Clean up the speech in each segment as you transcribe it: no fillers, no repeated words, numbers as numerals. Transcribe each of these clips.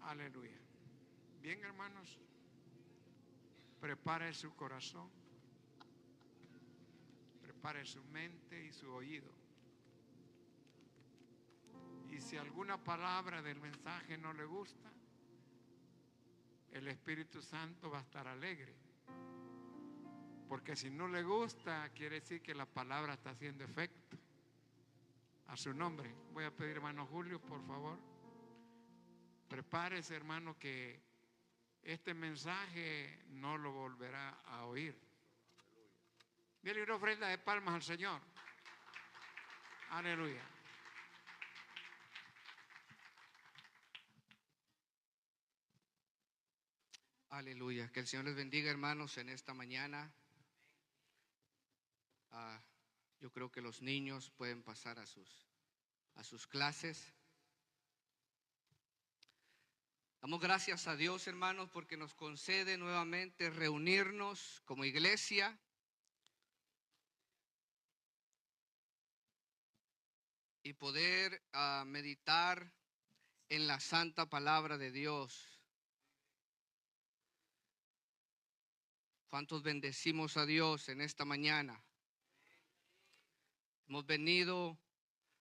Aleluya. Bien, hermanos, prepare su corazón, prepare su mente y su oído. Y si alguna palabra del mensaje no le gusta, el Espíritu Santo va a estar alegre. Porque si no le gusta, quiere decir que la palabra está haciendo efecto. A su nombre. Voy a pedir, hermano Julio, por favor. Prepárese, hermano, que este mensaje no lo volverá a oír. Dile una ofrenda de palmas al Señor. Aleluya. Aleluya. Que el Señor les bendiga, hermanos, en esta mañana. Yo creo que los niños pueden pasar a sus clases. Damos gracias a Dios, hermanos, porque nos concede nuevamente reunirnos como iglesia. Y poder meditar en la santa palabra de Dios. ¿Cuántos bendecimos a Dios en esta mañana? Hemos venido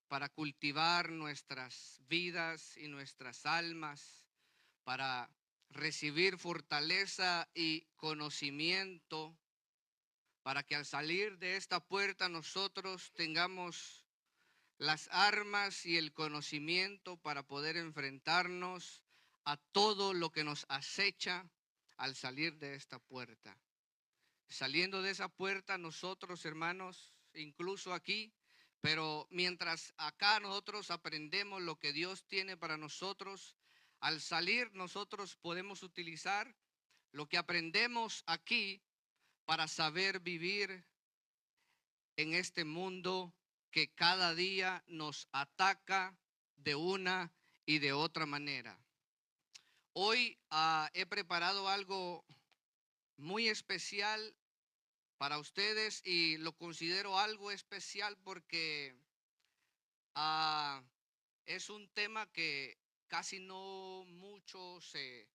para cultivar nuestras vidas y nuestras almas, para recibir fortaleza y conocimiento, para que al salir de esta puerta nosotros tengamos las armas y el conocimiento para poder enfrentarnos a todo lo que nos acecha al salir de esta puerta. Saliendo de esa puerta nosotros, hermanos, incluso aquí, pero mientras acá nosotros aprendemos lo que Dios tiene para nosotros, al salir nosotros podemos utilizar lo que aprendemos aquí para saber vivir en este mundo que cada día nos ataca de una y de otra manera. Hoy he preparado algo muy especial para ustedes y lo considero algo especial porque es un tema que casi no mucho se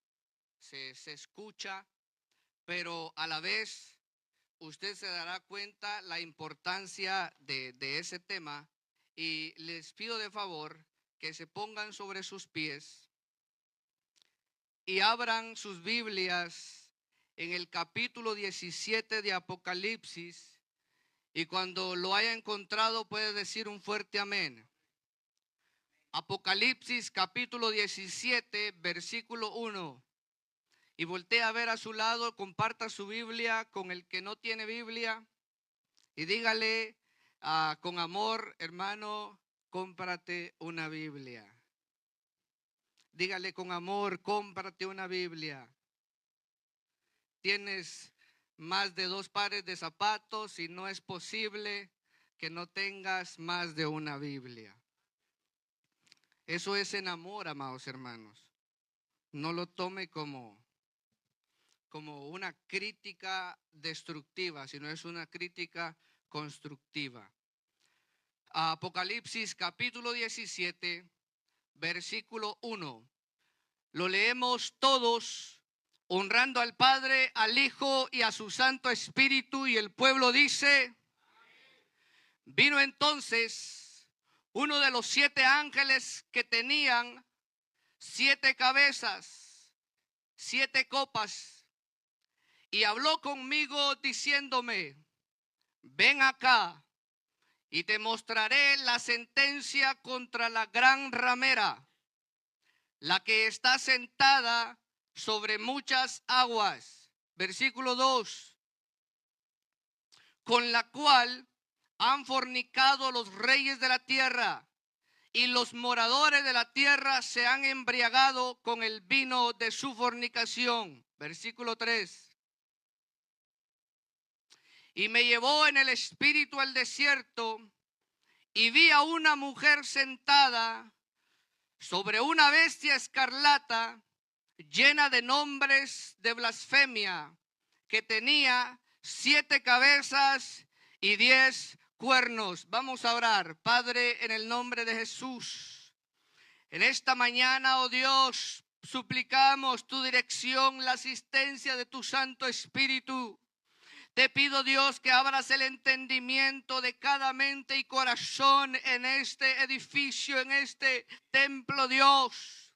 escucha, pero a la vez usted se dará cuenta la importancia de ese tema, y les pido de favor que se pongan sobre sus pies y abran sus Biblias en el capítulo 17 de Apocalipsis, y cuando lo haya encontrado puede decir un fuerte amén. Apocalipsis capítulo 17, versículo 1. Y voltea a ver a su lado, comparta su Biblia con el que no tiene Biblia y dígale con amor: hermano, cómprate una Biblia. Dígale con amor: cómprate una Biblia. Tienes más de 2 pares de zapatos y no es posible que no tengas más de una Biblia. Eso es en amor, amados hermanos. No lo tome como una crítica destructiva, sino es una crítica constructiva. Apocalipsis capítulo 17, versículo 1. Lo leemos todos, honrando al Padre, al Hijo y a su Santo Espíritu, y el pueblo dice: vino entonces uno de los 7 ángeles que tenían 7 cabezas, 7 copas, y habló conmigo diciéndome: ven acá y te mostraré la sentencia contra la gran ramera, la que está sentada sobre muchas aguas. Versículo 2. Con la cual han fornicado los reyes de la tierra, y los moradores de la tierra se han embriagado con el vino de su fornicación. Versículo 3. Y me llevó en el espíritu al desierto, y vi a una mujer sentada sobre una bestia escarlata, llena de nombres de blasfemia, que tenía 7 cabezas y 10 cuernos. Vamos a orar. Padre, en el nombre de Jesús, en esta mañana, oh Dios, suplicamos tu dirección, la asistencia de tu Santo Espíritu. Te pido, Dios, que abras el entendimiento de cada mente y corazón en este edificio, en este templo, Dios.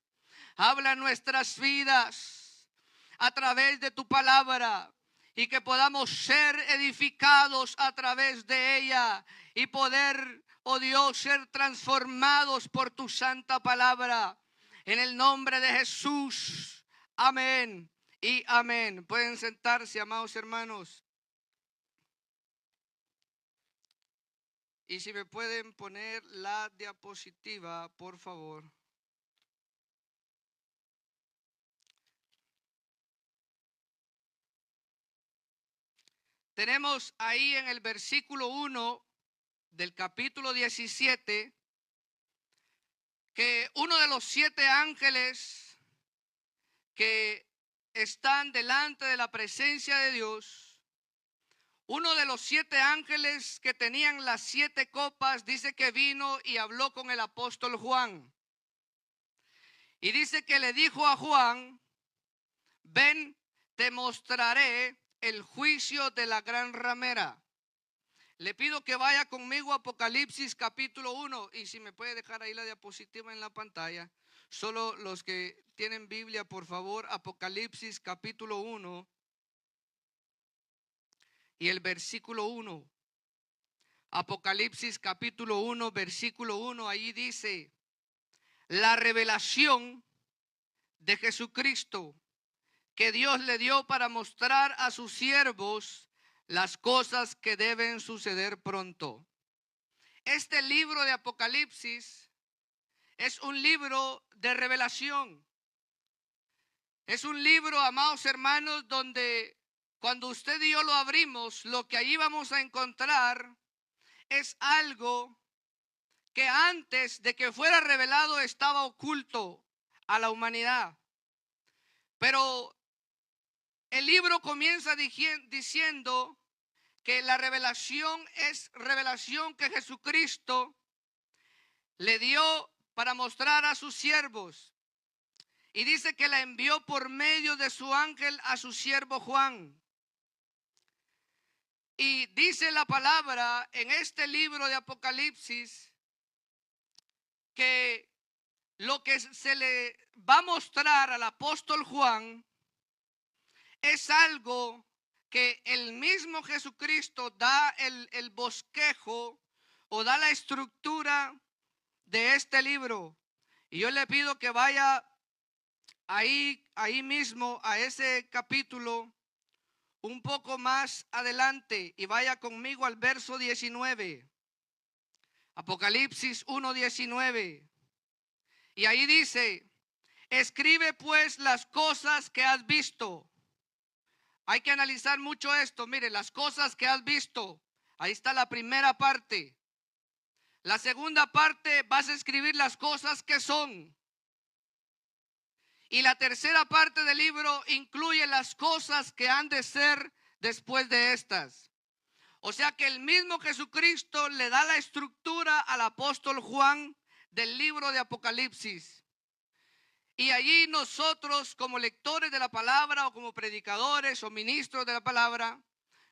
Habla nuestras vidas a través de tu palabra y que podamos ser edificados a través de ella y poder, oh Dios, ser transformados por tu santa palabra. En el nombre de Jesús. Amén y amén. Pueden sentarse, amados hermanos. Y si me pueden poner la diapositiva, por favor. Tenemos ahí en el versículo 1 del capítulo 17 que uno de los 7 ángeles que están delante de la presencia de Dios, uno de los 7 ángeles que tenían las 7 copas, dice que vino y habló con el apóstol Juan. Y dice que le dijo a Juan: ven, te mostraré el juicio de la gran ramera. Le pido que vaya conmigo a Apocalipsis capítulo 1. Y si me puede dejar ahí la diapositiva en la pantalla. Solo los que tienen Biblia, por favor, Apocalipsis capítulo 1 y el versículo 1. Apocalipsis capítulo 1, versículo 1, ahí dice: la revelación de Jesucristo que Dios le dio para mostrar a sus siervos las cosas que deben suceder pronto. Este libro de Apocalipsis es un libro de revelación. Es un libro, amados hermanos, donde cuando usted y yo lo abrimos, lo que ahí vamos a encontrar es algo que antes de que fuera revelado estaba oculto a la humanidad. Pero el libro comienza diciendo que la revelación es revelación que Jesucristo le dio para mostrar a sus siervos. Y dice que la envió por medio de su ángel a su siervo Juan. Y dice la palabra en este libro de Apocalipsis que lo que se le va a mostrar al apóstol Juan es algo que el mismo Jesucristo da el bosquejo o da la estructura de este libro. Y yo le pido que vaya ahí mismo a ese capítulo un poco más adelante y vaya conmigo al verso 19. Apocalipsis 1:19. Y ahí dice: escribe pues las cosas que has visto. Hay que analizar mucho esto. Mire, las cosas que has visto. Ahí está la primera parte. La segunda parte, vas a escribir las cosas que son. Y la tercera parte del libro incluye las cosas que han de ser después de estas. O sea que el mismo Jesucristo le da la estructura al apóstol Juan del libro de Apocalipsis. Y allí nosotros, como lectores de la palabra o como predicadores o ministros de la palabra,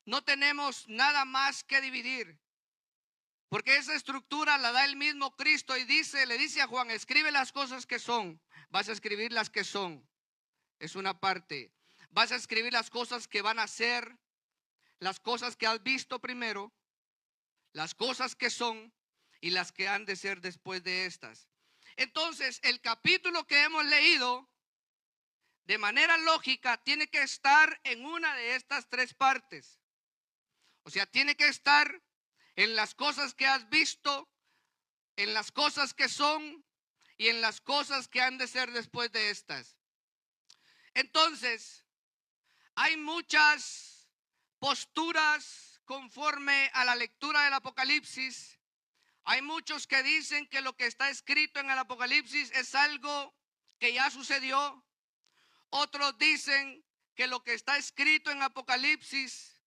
no tenemos nada más que dividir. Porque esa estructura la da el mismo Cristo y le dice a Juan: escribe las cosas que son. Vas a escribir las que son. Es una parte. Vas a escribir las cosas que van a ser, las cosas que has visto primero, las cosas que son y las que han de ser después de estas. Entonces, el capítulo que hemos leído, de manera lógica, tiene que estar en una de estas 3 partes. O sea, tiene que estar en las cosas que has visto, en las cosas que son y en las cosas que han de ser después de estas. Entonces, hay muchas posturas conforme a la lectura del Apocalipsis. Hay muchos que dicen que lo que está escrito en el Apocalipsis es algo que ya sucedió. Otros dicen que lo que está escrito en Apocalipsis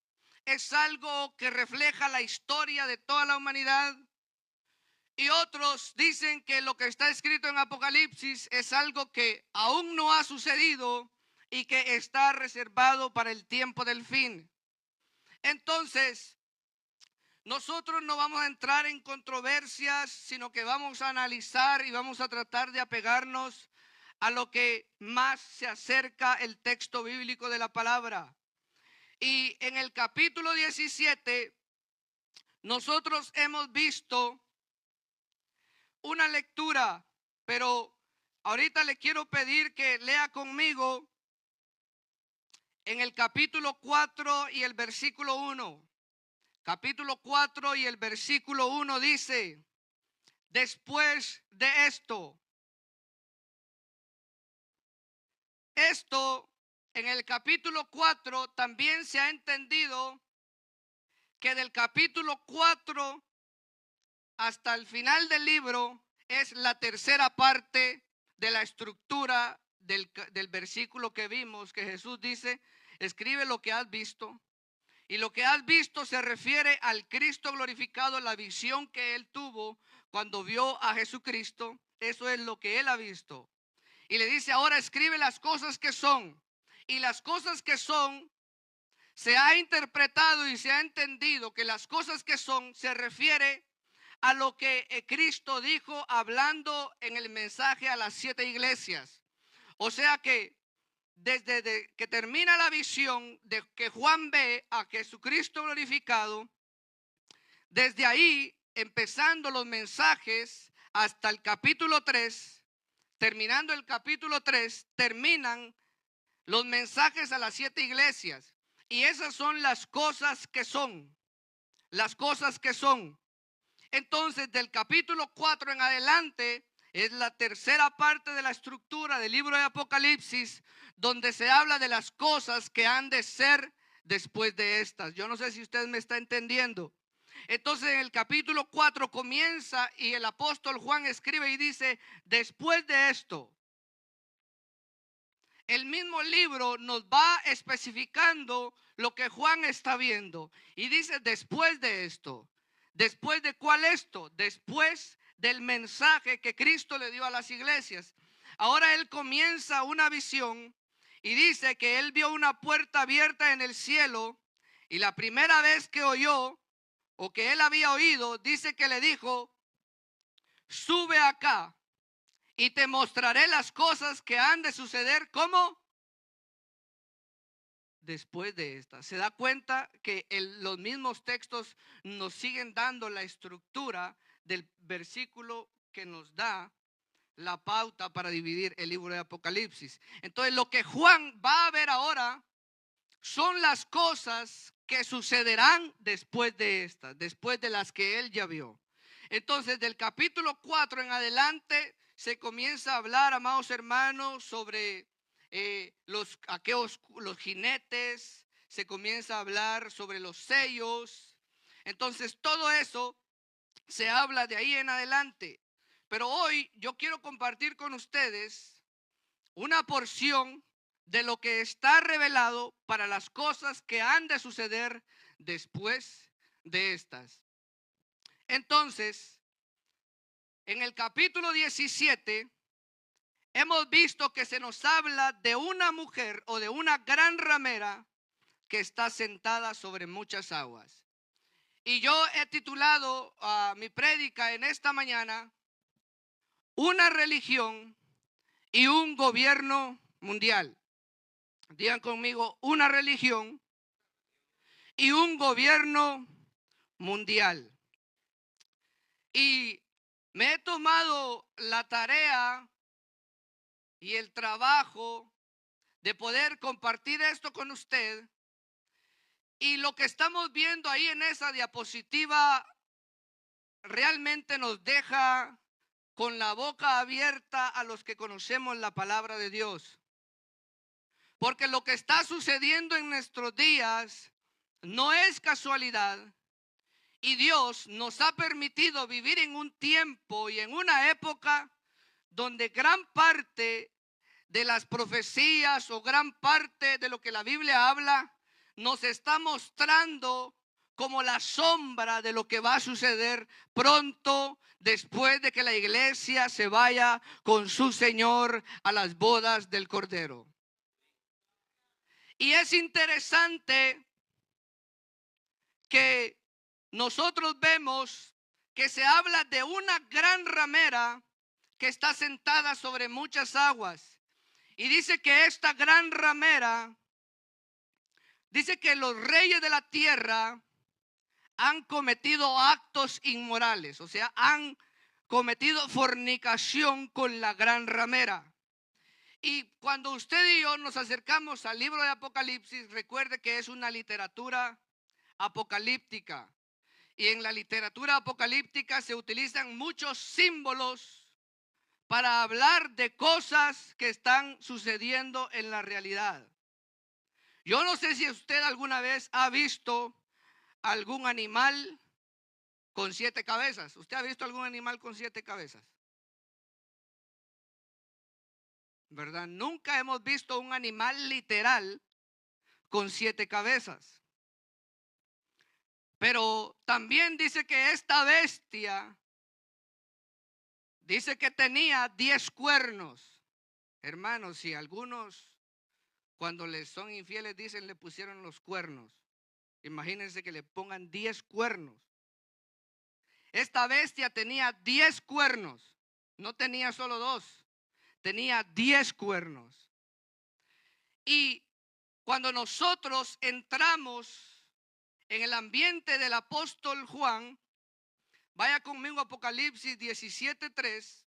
es algo que refleja la historia de toda la humanidad. Y otros dicen que lo que está escrito en Apocalipsis es algo que aún no ha sucedido y que está reservado para el tiempo del fin. Entonces, nosotros no vamos a entrar en controversias, sino que vamos a analizar y vamos a tratar de apegarnos a lo que más se acerca el texto bíblico de la palabra. Y en el capítulo 17, nosotros hemos visto una lectura, pero ahorita le quiero pedir que lea conmigo en el capítulo 4 y el versículo 1. Capítulo 4 y el versículo 1 dice: después de esto en el capítulo 4 también se ha entendido que del capítulo 4 hasta el final del libro es la tercera parte de la estructura del versículo que vimos, que Jesús dice: escribe lo que has visto. Y lo que has visto se refiere al Cristo glorificado, la visión que él tuvo cuando vio a Jesucristo. Eso es lo que él ha visto. Y le dice: ahora escribe las cosas que son. Y las cosas que son, se ha interpretado y se ha entendido que las cosas que son se refiere a lo que Cristo dijo hablando en el mensaje a las 7 iglesias. O sea que desde que termina la visión de que Juan ve a Jesucristo glorificado, desde ahí, empezando los mensajes hasta el capítulo 3, terminando el capítulo 3, terminan los mensajes a las 7 iglesias. Y esas son las cosas que son. Las cosas que son. Entonces, del capítulo 4 en adelante, es la tercera parte de la estructura del libro de Apocalipsis, donde se habla de las cosas que han de ser después de estas. Yo no sé si usted me está entendiendo. Entonces, en el capítulo 4 comienza y el apóstol Juan escribe y dice: después de esto. El mismo libro nos va especificando lo que Juan está viendo. Y dice: después de esto. ¿Después de cuál esto? Después del mensaje que Cristo le dio a las iglesias. Ahora él comienza una visión y dice que él vio una puerta abierta en el cielo. Y la primera vez que oyó, o que él había oído, dice que le dijo: sube acá y te mostraré las cosas que han de suceder. ¿Cómo? Después de esta. Se da cuenta que los mismos textos nos siguen dando la estructura del versículo que nos da la pauta para dividir el libro de Apocalipsis. Entonces, lo que Juan va a ver ahora son las cosas que sucederán después de estas, después de las que él ya vio. Entonces, del capítulo 4 en adelante se comienza a hablar, amados hermanos, sobre los jinetes. Se comienza a hablar sobre los sellos. Entonces, todo eso se habla de ahí en adelante. Pero hoy yo quiero compartir con ustedes una porción de lo que está revelado para las cosas que han de suceder después de estas. Entonces, en el capítulo 17 hemos visto que se nos habla de una mujer o de una gran ramera que está sentada sobre muchas aguas. Y yo he titulado mi prédica en esta mañana: una religión y un gobierno mundial. Digan conmigo: una religión y un gobierno mundial. Y me he tomado la tarea y el trabajo de poder compartir esto con usted. Y lo que estamos viendo ahí en esa diapositiva realmente nos deja con la boca abierta a los que conocemos la palabra de Dios. Porque lo que está sucediendo en nuestros días no es casualidad. Y Dios nos ha permitido vivir en un tiempo y en una época donde gran parte de las profecías o gran parte de lo que la Biblia habla nos está mostrando como la sombra de lo que va a suceder pronto después de que la iglesia se vaya con su Señor a las bodas del Cordero. Y es interesante que nosotros vemos que se habla de una gran ramera que está sentada sobre muchas aguas. Y dice que esta gran ramera, dice que los reyes de la tierra han cometido actos inmorales, o sea, han cometido fornicación con la gran ramera. Y cuando usted y yo nos acercamos al libro de Apocalipsis, recuerde que es una literatura apocalíptica. Y en la literatura apocalíptica se utilizan muchos símbolos para hablar de cosas que están sucediendo en la realidad. Yo no sé si usted alguna vez ha visto algún animal con 7 cabezas. ¿Usted ha visto algún animal con 7 cabezas? ¿Verdad? Nunca hemos visto un animal literal con 7 cabezas. Pero también dice que esta bestia, dice que tenía 10 cuernos. Hermanos, si algunos cuando les son infieles dicen le pusieron los cuernos, imagínense que le pongan 10 cuernos. Esta bestia tenía 10 cuernos, no tenía solo 2, tenía 10 cuernos. Y cuando nosotros entramos en el ambiente del apóstol Juan, vaya conmigo a Apocalipsis 17:3.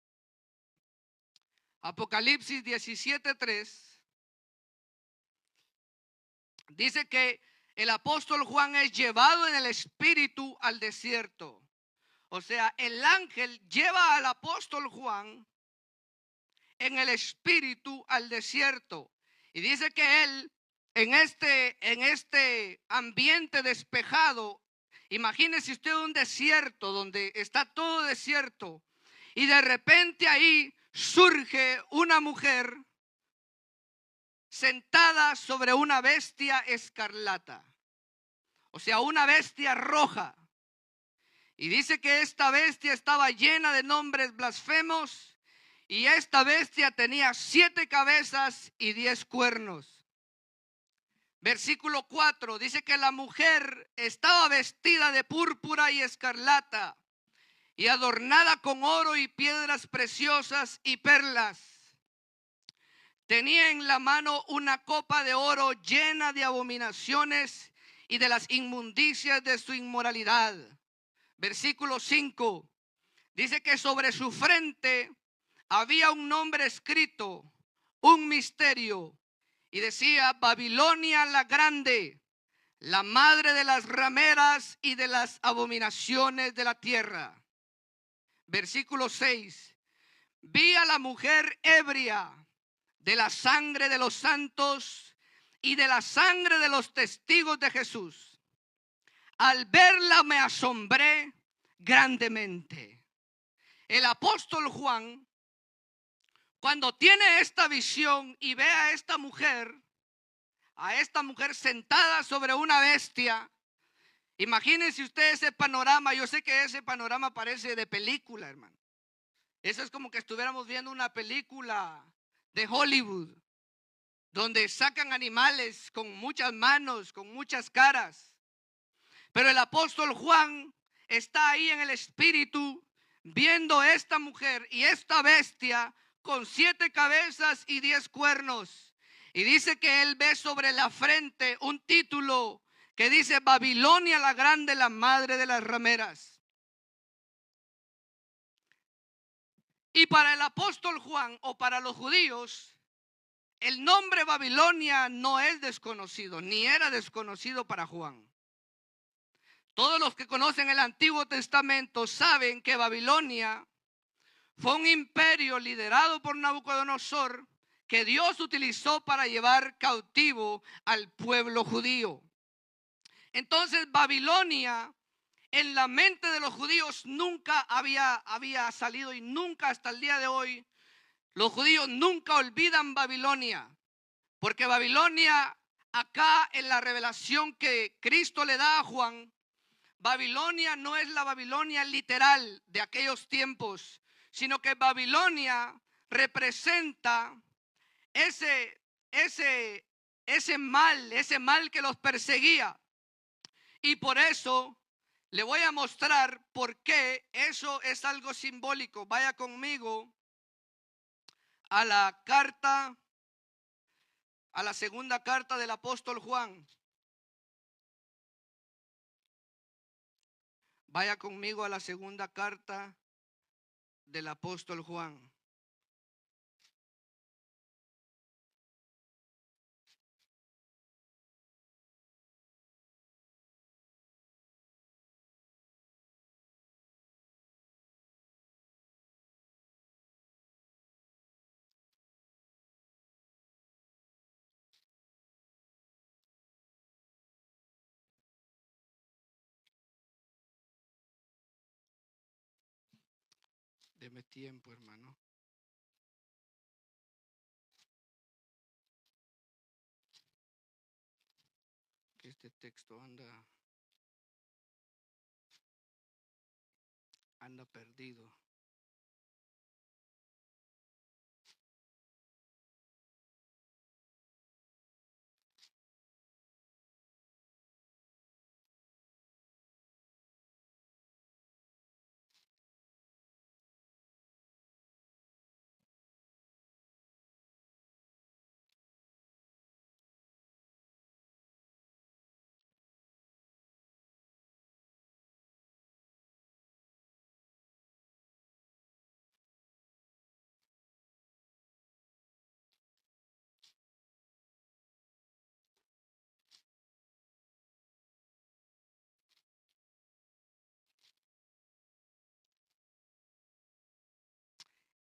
Apocalipsis 17:3. Dice que el apóstol Juan es llevado en el espíritu al desierto. O sea, el ángel lleva al apóstol Juan en el espíritu al desierto. Y dice que él en este ambiente despejado, imagínese usted un desierto donde está todo desierto y de repente ahí surge una mujer sentada sobre una bestia escarlata, o sea, una bestia roja. Y dice que esta bestia estaba llena de nombres blasfemos y esta bestia tenía 7 cabezas y 10 cuernos. Versículo 4 dice que la mujer estaba vestida de púrpura y escarlata y adornada con oro y piedras preciosas y perlas. Tenía en la mano una copa de oro llena de abominaciones y de las inmundicias de su inmoralidad. Versículo 5 dice que sobre su frente había un nombre escrito, un misterio, y decía: Babilonia la grande, la madre de las rameras y de las abominaciones de la tierra. Versículo 6: vi a la mujer ebria de la sangre de los santos y de la sangre de los testigos de Jesús. Al verla me asombré grandemente. El apóstol Juan, cuando tiene esta visión y ve a esta mujer sentada sobre una bestia, imagínense usted ese panorama. Yo sé que ese panorama parece de película, hermano. Eso es como que estuviéramos viendo una película de Hollywood, donde sacan animales con muchas manos, con muchas caras. Pero el apóstol Juan está ahí en el espíritu viendo a esta mujer y esta bestia con 7 cabezas y 10 cuernos. Y dice que él ve sobre la frente un título que dice: Babilonia la grande, la madre de las rameras. Y para el apóstol Juan, o para los judíos, el nombre Babilonia no es desconocido, ni era desconocido para Juan. Todos los que conocen el Antiguo Testamento saben que Babilonia fue un imperio liderado por Nabucodonosor que Dios utilizó para llevar cautivo al pueblo judío. Entonces Babilonia en la mente de los judíos nunca había salido, y nunca hasta el día de hoy los judíos nunca olvidan Babilonia, porque Babilonia acá en la revelación que Cristo le da a Juan Babilonia no es la Babilonia literal de aquellos tiempos, sino que Babilonia representa ese mal que los perseguía. Y por eso le voy a mostrar por qué eso es algo simbólico. Vaya conmigo a la segunda carta del apóstol Juan. Vaya conmigo a la segunda carta del apóstol Juan. Deme tiempo, hermano. Que este texto anda perdido.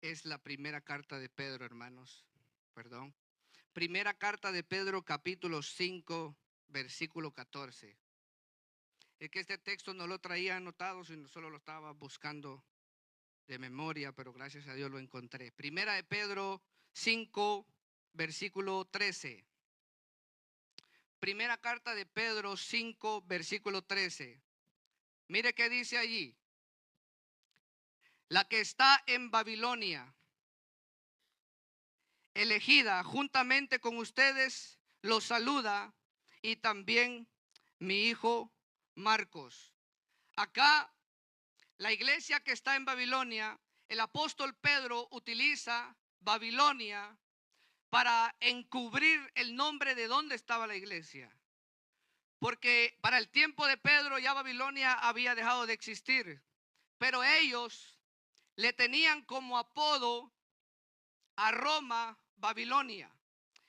Es la primera carta de Pedro, hermanos. Perdón. Primera carta de Pedro, capítulo 5, versículo 14. Es que este texto no lo traía anotado, sino solo lo estaba buscando de memoria, pero gracias a Dios lo encontré. Primera de Pedro 5, versículo 13. Primera carta de Pedro 5, versículo 13. Mire qué dice allí. La que está en Babilonia, elegida juntamente con ustedes, los saluda, y también mi hijo Marcos. Acá, la iglesia que está en Babilonia, el apóstol Pedro utiliza Babilonia para encubrir el nombre de dónde estaba la iglesia. Porque para el tiempo de Pedro ya Babilonia había dejado de existir. Pero ellos le tenían como apodo a Roma Babilonia.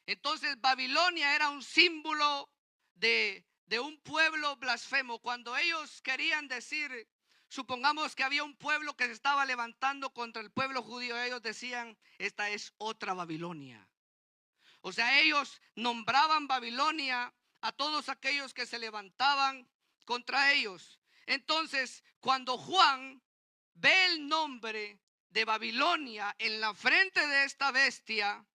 Entonces Babilonia era un símbolo de un pueblo blasfemo. Cuando ellos querían decir, supongamos que había un pueblo que se estaba levantando contra el pueblo judío, ellos decían, esta es otra Babilonia. O sea, ellos nombraban Babilonia a todos aquellos que se levantaban contra ellos. Entonces, cuando Juan ve el nombre de Babilonia en la frente de esta bestia,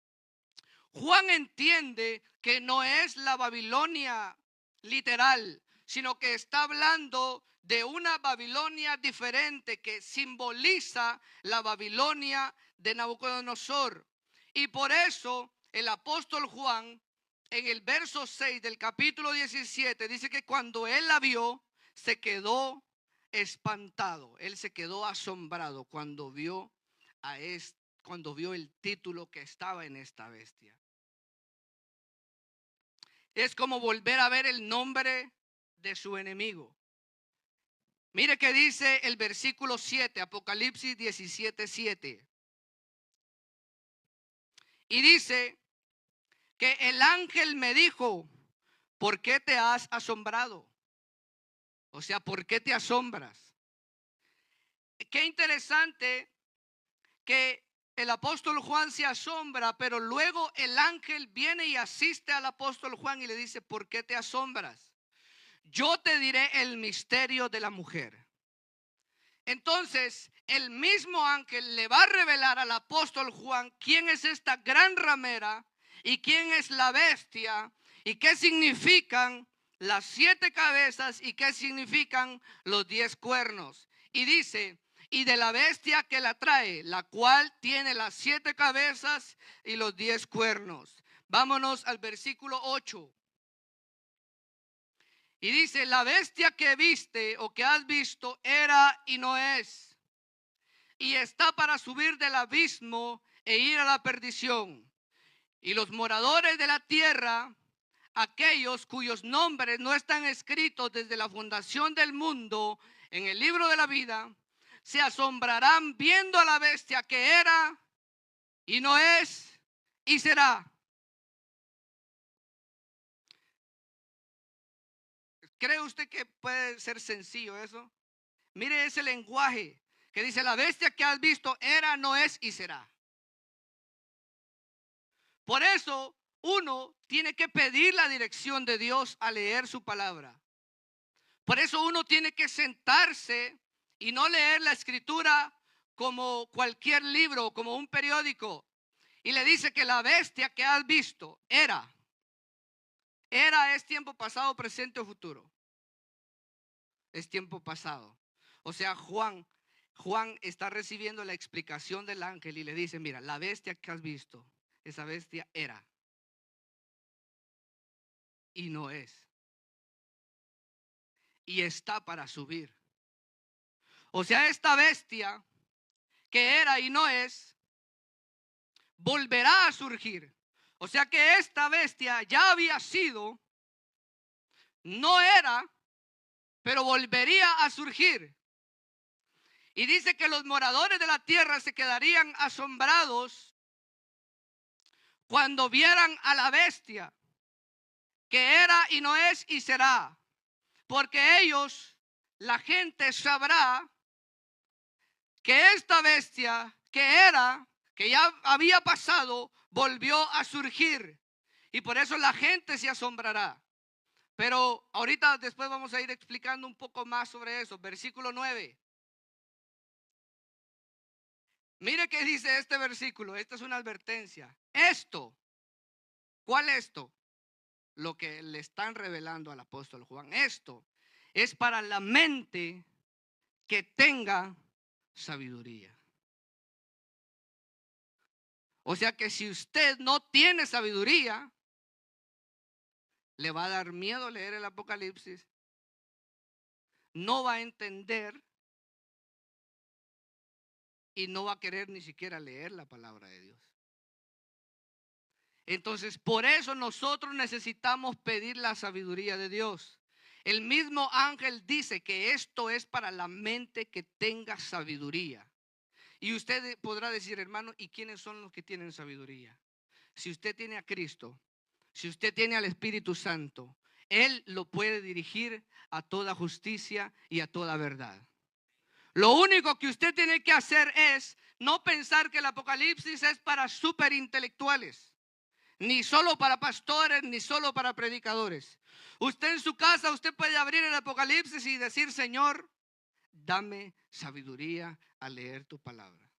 Juan entiende que no es la Babilonia literal, sino que está hablando de una Babilonia diferente que simboliza la Babilonia de Nabucodonosor. Y por eso el apóstol Juan, en el verso 6 del capítulo 17, dice que cuando él la vio, se quedó espantado. Él se quedó asombrado cuando vio el título que estaba en esta bestia. Es como volver a ver el nombre de su enemigo. Mire que dice el versículo 7, Apocalipsis 17:7. Y dice que el ángel me dijo, ¿por qué te has asombrado? O sea, ¿por qué te asombras? Qué interesante que el apóstol Juan se asombra, pero luego el ángel viene y asiste al apóstol Juan y le dice, ¿por qué te asombras? Yo te diré el misterio de la mujer. Entonces, el mismo ángel le va a revelar al apóstol Juan quién es esta gran ramera y quién es la bestia y qué significan las 7 cabezas y qué significan los 10 cuernos. Y dice, y de la bestia que la trae, la cual tiene las 7 cabezas y los 10 cuernos. Vámonos al versículo 8. Y dice, la bestia que viste o que has visto era y no es, y está para subir del abismo e ir a la perdición. Y los moradores de la tierra, aquellos cuyos nombres no están escritos desde la fundación del mundo en el libro de la vida, se asombrarán viendo a la bestia que era y no es y será. ¿Cree usted que puede ser sencillo eso? Mire ese lenguaje que dice, la bestia que has visto era, no es y será. Por eso uno tiene que pedir la dirección de Dios al leer su palabra. Por eso uno tiene que sentarse y no leer la escritura como cualquier libro, como un periódico. Y le dice que la bestia que has visto era es tiempo pasado, presente o futuro. Es tiempo pasado. O sea, Juan está recibiendo la explicación del ángel y le dice, mira, la bestia que has visto, esa bestia era y no es. Y está para subir. O sea, esta bestia que era y no es, volverá a surgir. O sea que esta bestia ya había sido, no era, pero volvería a surgir. Y dice que los moradores de la tierra se quedarían asombrados cuando vieran a la bestia que era y no es y será. Porque ellos, la gente sabrá que esta bestia que era, que ya había pasado, volvió a surgir. Y por eso la gente se asombrará. Pero ahorita después vamos a ir explicando un poco más sobre eso. Versículo 9. Mire qué dice este versículo. Esta es una advertencia. Esto, ¿cuál esto? Lo que le están revelando al apóstol Juan. Esto es para la mente que tenga sabiduría. O sea que si usted no tiene sabiduría, le va a dar miedo leer el Apocalipsis. No va a entender y no va a querer ni siquiera leer la palabra de Dios. Entonces, por eso nosotros necesitamos pedir la sabiduría de Dios. El mismo ángel dice que esto es para la mente que tenga sabiduría. Y usted podrá decir, hermano, ¿y quiénes son los que tienen sabiduría? Si usted tiene a Cristo, si usted tiene al Espíritu Santo, Él lo puede dirigir a toda justicia y a toda verdad. Lo único que usted tiene que hacer es no pensar que el Apocalipsis es para superintelectuales, ni solo para pastores, ni solo para predicadores. Usted en su casa, usted puede abrir el Apocalipsis y decir, Señor, dame sabiduría al leer tu palabra.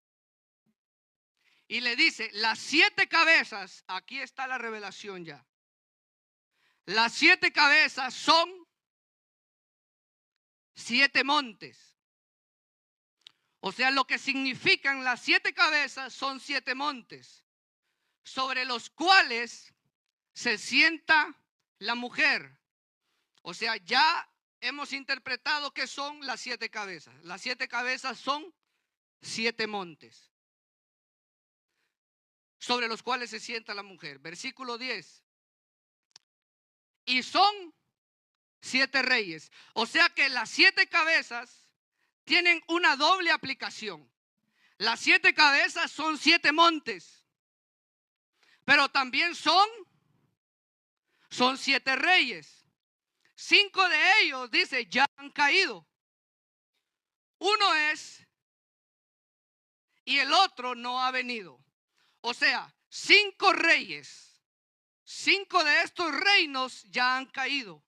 Y le dice, las 7 cabezas, aquí está la revelación ya. Las 7 cabezas son 7 montes. O sea, lo que significan las 7 cabezas son 7 montes, sobre los cuales se sienta la mujer. O sea, ya hemos interpretado que son las 7 cabezas. Las 7 cabezas son 7 montes, sobre los cuales se sienta la mujer. Versículo 10. Y son 7 reyes. O sea que las 7 cabezas tienen una doble aplicación. Las 7 cabezas son 7 montes, pero también son 7 reyes. 5 de ellos, dice, ya han caído. Uno es y el otro no ha venido. O sea, 5 reyes. 5 de estos reinos ya han caído.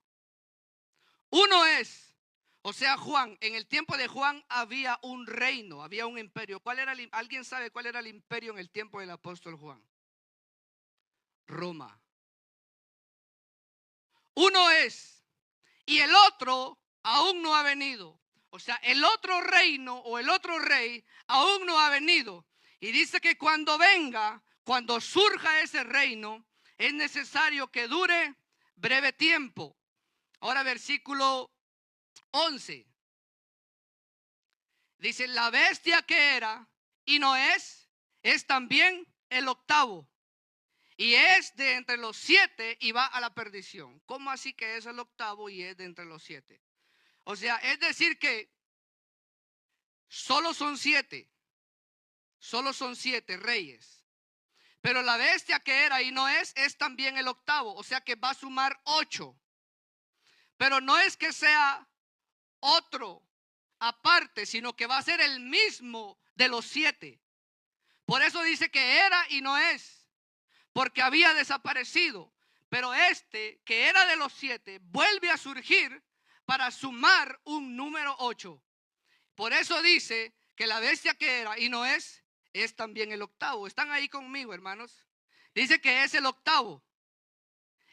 Uno es, o sea, Juan, en el tiempo de Juan había un reino, había un imperio. ¿Cuál era ¿Alguien sabe cuál era el imperio en el tiempo del apóstol Juan? Roma. Uno es, y el otro aún no ha venido. O sea, el otro reino o el otro rey aún no ha venido. Y dice que cuando venga, cuando surja ese reino, es necesario que dure breve tiempo. Ahora versículo 11. Dice, la bestia que era y no es también el octavo. Y es de entre los 7 y va a la perdición. ¿Cómo así que es el octavo y es de entre los 7? O sea, es decir que solo son 7 reyes. Pero la bestia que era y no es también el octavo. O sea que va a sumar 8. Pero no es que sea otro aparte, sino que va a ser el mismo de los 7. Por eso dice que era y no es, porque había desaparecido. Pero este, que era de los 7, vuelve a surgir para sumar un número 8. Por eso dice que la bestia que era y no es también el octavo. ¿Están ahí conmigo, hermanos? Dice que es el octavo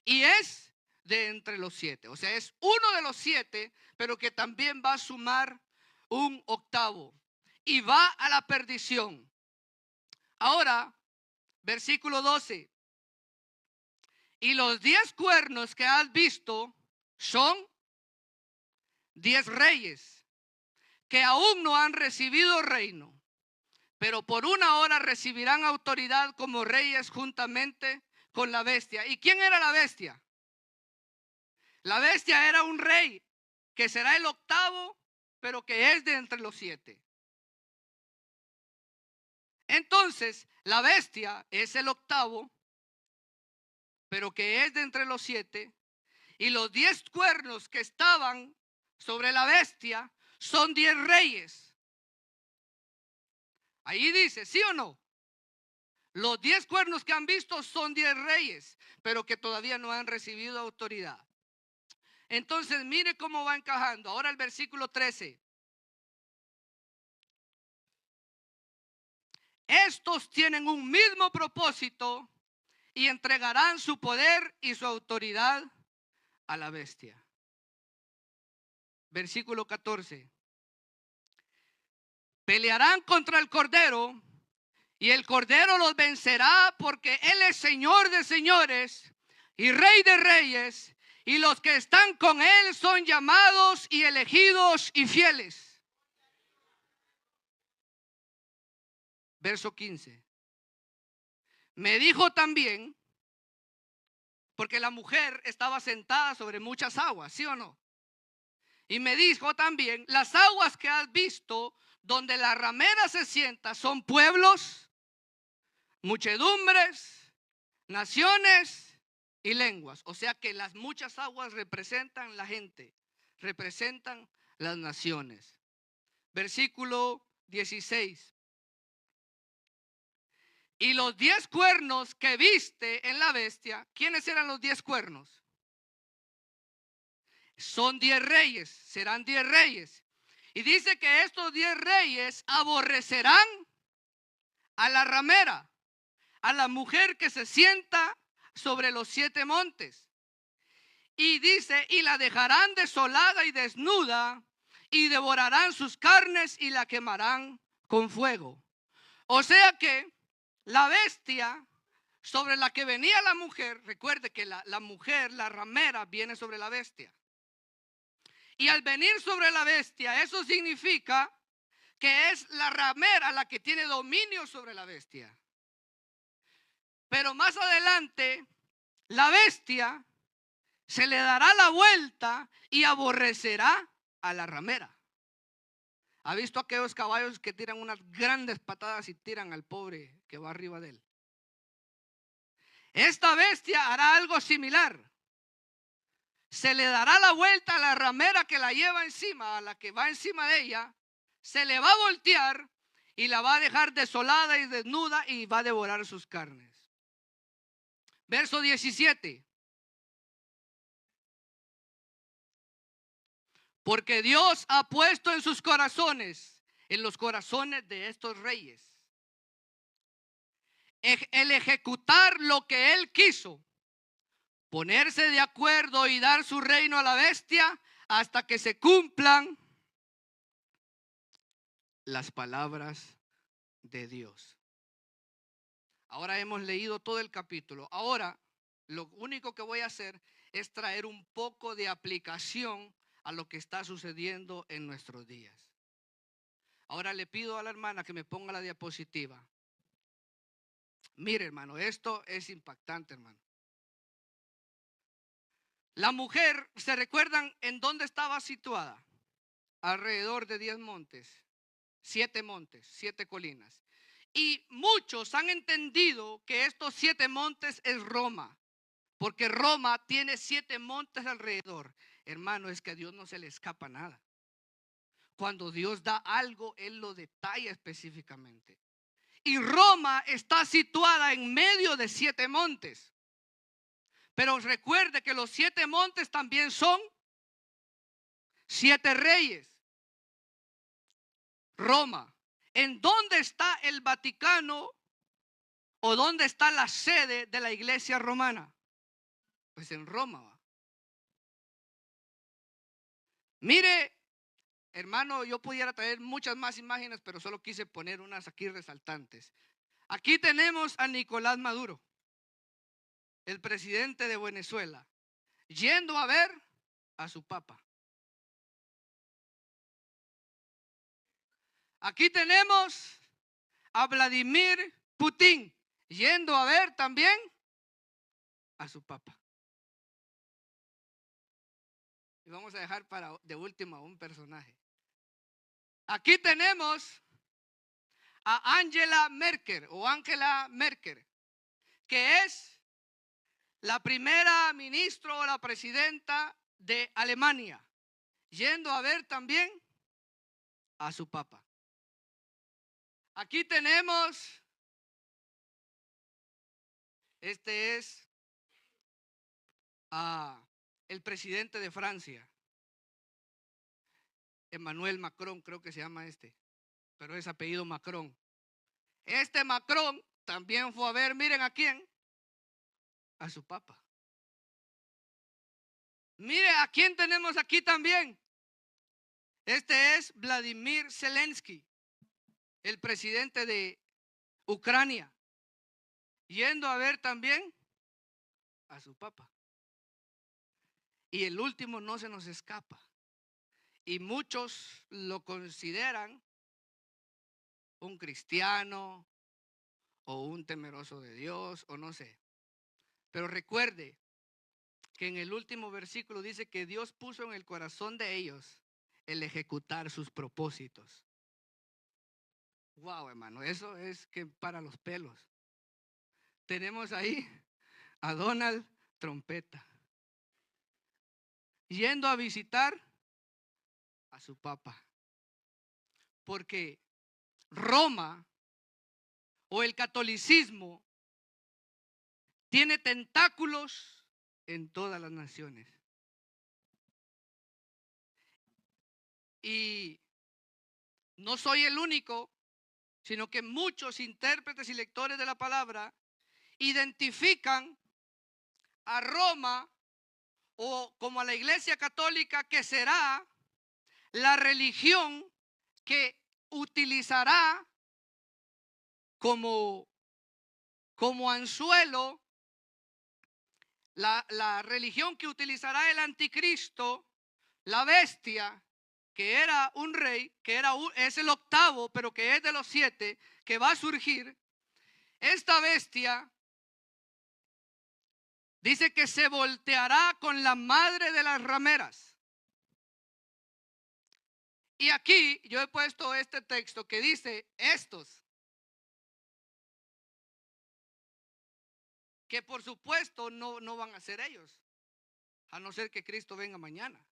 y es de entre los 7. O sea, es uno de los 7, pero que también va a sumar un octavo y va a la perdición. Ahora, versículo 12. Y los 10 cuernos que has visto son 10 reyes que aún no han recibido reino, pero por una hora recibirán autoridad como reyes juntamente con la bestia. ¿Y quién era la bestia? La bestia era un rey que será el octavo, pero que es de entre los 7. Entonces, la bestia es el octavo, pero que es de entre los 7. Y los 10 cuernos que estaban sobre la bestia son 10 reyes. Ahí dice, ¿sí o no? Los 10 cuernos que han visto son 10 reyes, pero que todavía no han recibido autoridad. Entonces, mire cómo va encajando. Ahora el versículo 13. Estos tienen un mismo propósito y entregarán su poder y su autoridad a la bestia. Versículo 14. Pelearán contra el Cordero y el Cordero los vencerá, porque Él es Señor de señores y Rey de reyes, y los que están con Él son llamados y elegidos y fieles. Verso 15. Me dijo también, porque la mujer estaba sentada sobre muchas aguas, ¿sí o no? Y me dijo también, las aguas que has visto donde la ramera se sienta son pueblos, muchedumbres, naciones y lenguas. O sea que las muchas aguas representan la gente, representan las naciones. Versículo 16. Y los 10 cuernos que viste en la bestia, ¿quiénes eran los 10 cuernos? Son 10 reyes, serán 10 reyes. Y dice que estos 10 reyes aborrecerán a la ramera, a la mujer que se sienta sobre los 7 montes. Y dice, y la dejarán desolada y desnuda, y devorarán sus carnes y la quemarán con fuego. O sea que la bestia sobre la que venía la mujer, recuerde que la mujer, la ramera, viene sobre la bestia. Y al venir sobre la bestia, eso significa que es la ramera la que tiene dominio sobre la bestia. Pero más adelante, la bestia se le dará la vuelta y aborrecerá a la ramera. ¿Ha visto aquellos caballos que tiran unas grandes patadas y tiran al pobre que va arriba de él? Esta bestia hará algo similar. Se le dará la vuelta a la ramera que la lleva encima, a la que va encima de ella. Se le va a voltear y la va a dejar desolada y desnuda y va a devorar sus carnes. Verso 17. Porque Dios ha puesto en sus corazones, en los corazones de estos reyes, el ejecutar lo que Él quiso, ponerse de acuerdo y dar su reino a la bestia hasta que se cumplan las palabras de Dios. Ahora hemos leído todo el capítulo. Ahora lo único que voy a hacer es traer un poco de aplicación a lo que está sucediendo en nuestros días. Ahora le pido a la hermana que me ponga la diapositiva. Mire, hermano, esto es impactante, hermano. La mujer, ¿se recuerdan en dónde estaba situada? Alrededor de 10 montes, 7 colinas. Y muchos han entendido que estos 7 montes es Roma, porque Roma tiene 7 montes alrededor. Hermano, es que a Dios no se le escapa nada. Cuando Dios da algo, Él lo detalla específicamente. Y Roma está situada en medio de 7 montes. Pero recuerde que los 7 montes también son 7 reyes. Roma. ¿En dónde está el Vaticano o dónde está la sede de la iglesia romana? Pues en Roma. Mire, hermano, yo pudiera traer muchas más imágenes, pero solo quise poner unas aquí resaltantes. Aquí tenemos a Nicolás Maduro, el presidente de Venezuela, yendo a ver a su papa. Aquí tenemos a Vladimir Putin, yendo a ver también a su papa. Y vamos a dejar para de último a un personaje. Aquí tenemos a Angela Merkel, que es la primera ministra o la presidenta de Alemania, yendo a ver también a su papa. Aquí tenemos, este es el presidente de Francia, Emmanuel Macron, creo que se llama pero es apellido Macron. Este Macron también fue a ver, miren a quién, a su papa. Mire a quién tenemos aquí también. Este es Vladimir Zelensky, el presidente de Ucrania, yendo a ver también a su papa. Y el último no se nos escapa. Y muchos lo consideran un cristiano o un temeroso de Dios o no sé. Pero recuerde que en el último versículo dice que Dios puso en el corazón de ellos el ejecutar sus propósitos. Wow, hermano, eso es que para los pelos. Tenemos ahí a Donald Trompeta yendo a visitar a su papa. Porque Roma o el catolicismo tiene tentáculos en todas las naciones. Y no soy el único, sino que muchos intérpretes y lectores de la palabra identifican a Roma o como a la Iglesia Católica, que será la religión que utilizará como anzuelo, la religión que utilizará el anticristo, la bestia, que era un rey, es el octavo, pero que es de los 7, que va a surgir. Esta bestia dice que se volteará con la madre de las rameras. Y aquí yo he puesto este texto que dice estos, que por supuesto no van a ser ellos, a no ser que Cristo venga mañana.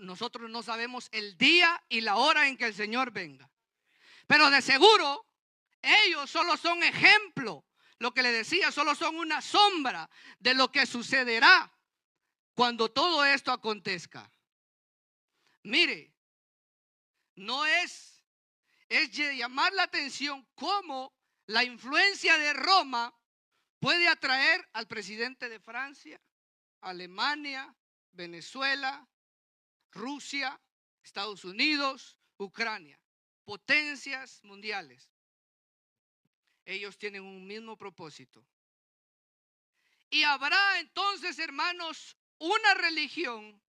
Nosotros no sabemos el día y la hora en que el Señor venga, pero de seguro ellos solo son ejemplo. Lo que le decía, solo son una sombra de lo que sucederá cuando todo esto acontezca. Mire, no es llamar la atención cómo la influencia de Roma puede atraer al presidente de Francia, Alemania, Venezuela, Rusia, Estados Unidos, Ucrania, potencias mundiales. Ellos tienen un mismo propósito. Y habrá entonces, hermanos, una religión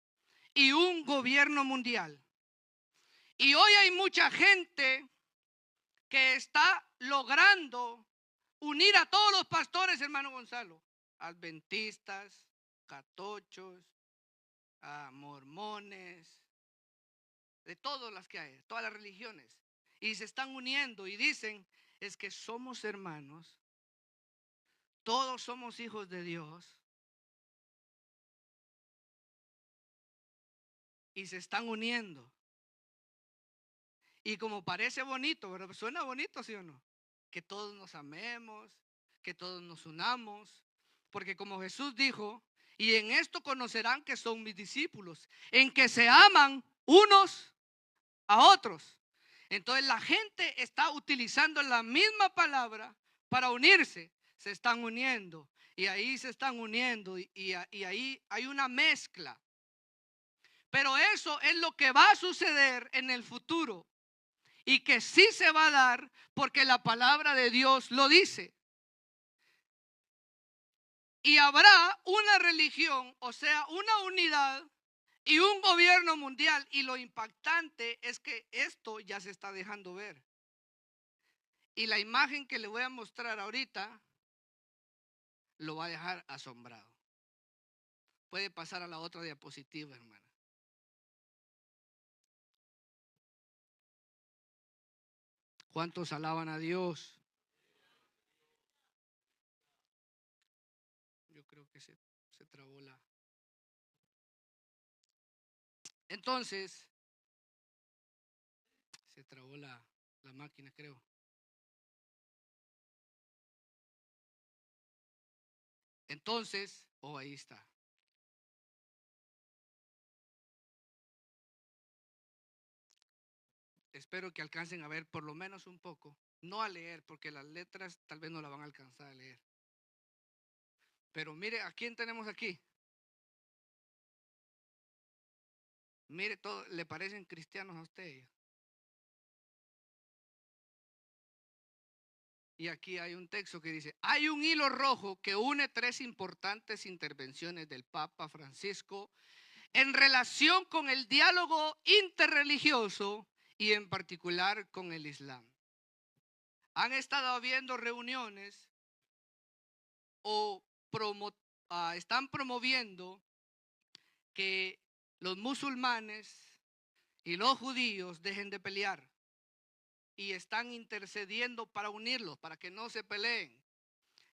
y un gobierno mundial. Y hoy hay mucha gente que está logrando unir a todos los pastores, hermano Gonzalo, adventistas, catochos, mormones, de todas las que hay, todas las religiones. Y se están uniendo y dicen, es que somos hermanos, todos somos hijos de Dios. Y se están uniendo. Y como parece bonito, ¿verdad? Suena bonito, ¿sí o no? Que todos nos amemos, que todos nos unamos. Porque como Jesús dijo, y en esto conocerán que son mis discípulos, en que se aman unos a otros. Entonces la gente está utilizando la misma palabra para unirse. Se están uniendo y ahí se están uniendo y ahí hay una mezcla. Pero eso es lo que va a suceder en el futuro y que sí se va a dar porque la palabra de Dios lo dice. Y habrá una religión, o sea, una unidad y un gobierno mundial. Y lo impactante es que esto ya se está dejando ver. Y la imagen que le voy a mostrar ahorita lo va a dejar asombrado. Puede pasar a la otra diapositiva, hermana. ¿Cuántos alaban a Dios? Yo creo que se trabó la... Entonces, se trabó la máquina, creo. Entonces, ahí está. Espero que alcancen a ver por lo menos un poco. No a leer, porque las letras tal vez no la van a alcanzar a leer. Pero mire, ¿a quién tenemos aquí? Mire, todo, ¿le parecen cristianos a ustedes? Y aquí hay un texto que dice, hay un hilo rojo que une tres importantes intervenciones del Papa Francisco en relación con el diálogo interreligioso y en particular con el Islam. Han estado habiendo reuniones o están promoviendo que los musulmanes y los judíos dejen de pelear y están intercediendo para unirlos, para que no se peleen.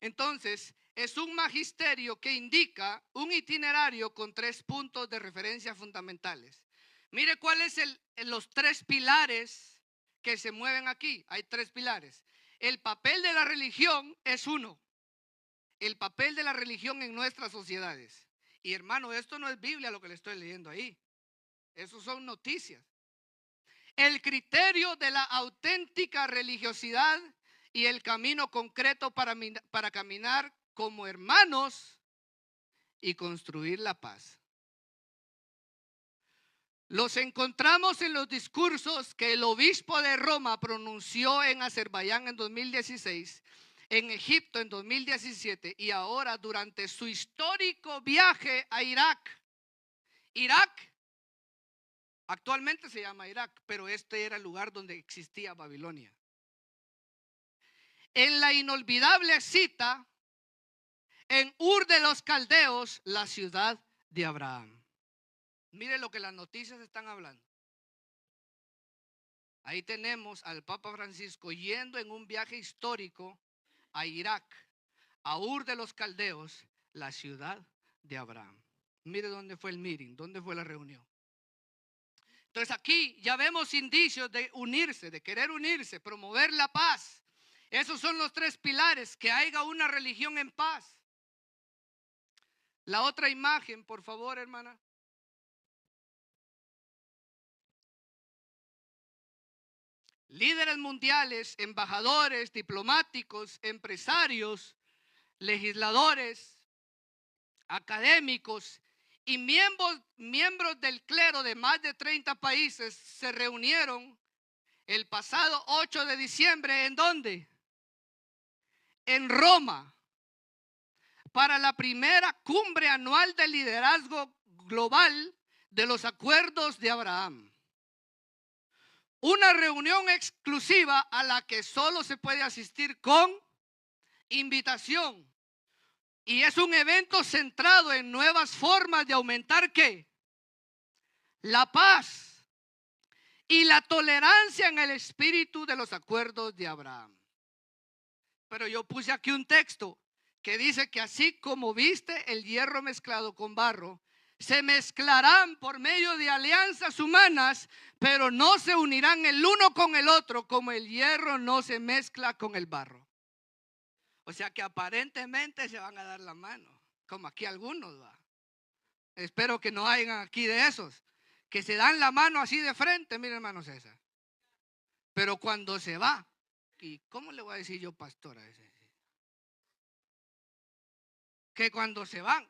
Entonces, es un magisterio que indica un itinerario con 3 puntos de referencia fundamentales. Mire cuáles son los 3 pilares que se mueven aquí. Hay 3 pilares. El papel de la religión es uno. El papel de la religión en nuestras sociedades. Y hermano, esto no es Biblia lo que le estoy leyendo ahí. Eso son noticias. El criterio de la auténtica religiosidad y el camino concreto para caminar como hermanos y construir la paz. Los encontramos en los discursos que el obispo de Roma pronunció en Azerbaiyán en 2016, en Egipto en 2017 y ahora durante su histórico viaje a Irak. Irak actualmente se llama Irak, pero este era el lugar donde existía Babilonia. En la inolvidable cita en Ur de los Caldeos, la ciudad de Abraham. Mire lo que las noticias están hablando. Ahí tenemos al Papa Francisco yendo en un viaje histórico a Irak, a Ur de los Caldeos, la ciudad de Abraham. Mire dónde fue el meeting, dónde fue la reunión. Entonces aquí ya vemos indicios de unirse, de querer unirse, promover la paz. Esos son los 3 pilares, que haya una religión en paz. La otra imagen, por favor, hermana. Líderes mundiales, embajadores, diplomáticos, empresarios, legisladores, académicos Y miembros del clero de más de 30 países se reunieron el pasado 8 de diciembre. ¿En dónde? En Roma, para la primera cumbre anual de liderazgo global de los acuerdos de Abraham. Una reunión exclusiva a la que solo se puede asistir con invitación. Y es un evento centrado en nuevas formas de aumentar ¿qué? La paz y la tolerancia en el espíritu de los acuerdos de Abraham. Pero yo puse aquí un texto que dice que así como viste el hierro mezclado con barro, se mezclarán por medio de alianzas humanas, pero no se unirán el uno con el otro como el hierro no se mezcla con el barro. O sea que aparentemente se van a dar la mano, como aquí algunos va. Espero que no hayan aquí de esos, que se dan la mano así de frente, mire hermano César. Pero cuando se va, ¿y cómo le voy a decir yo pastor a ese? Que cuando se van,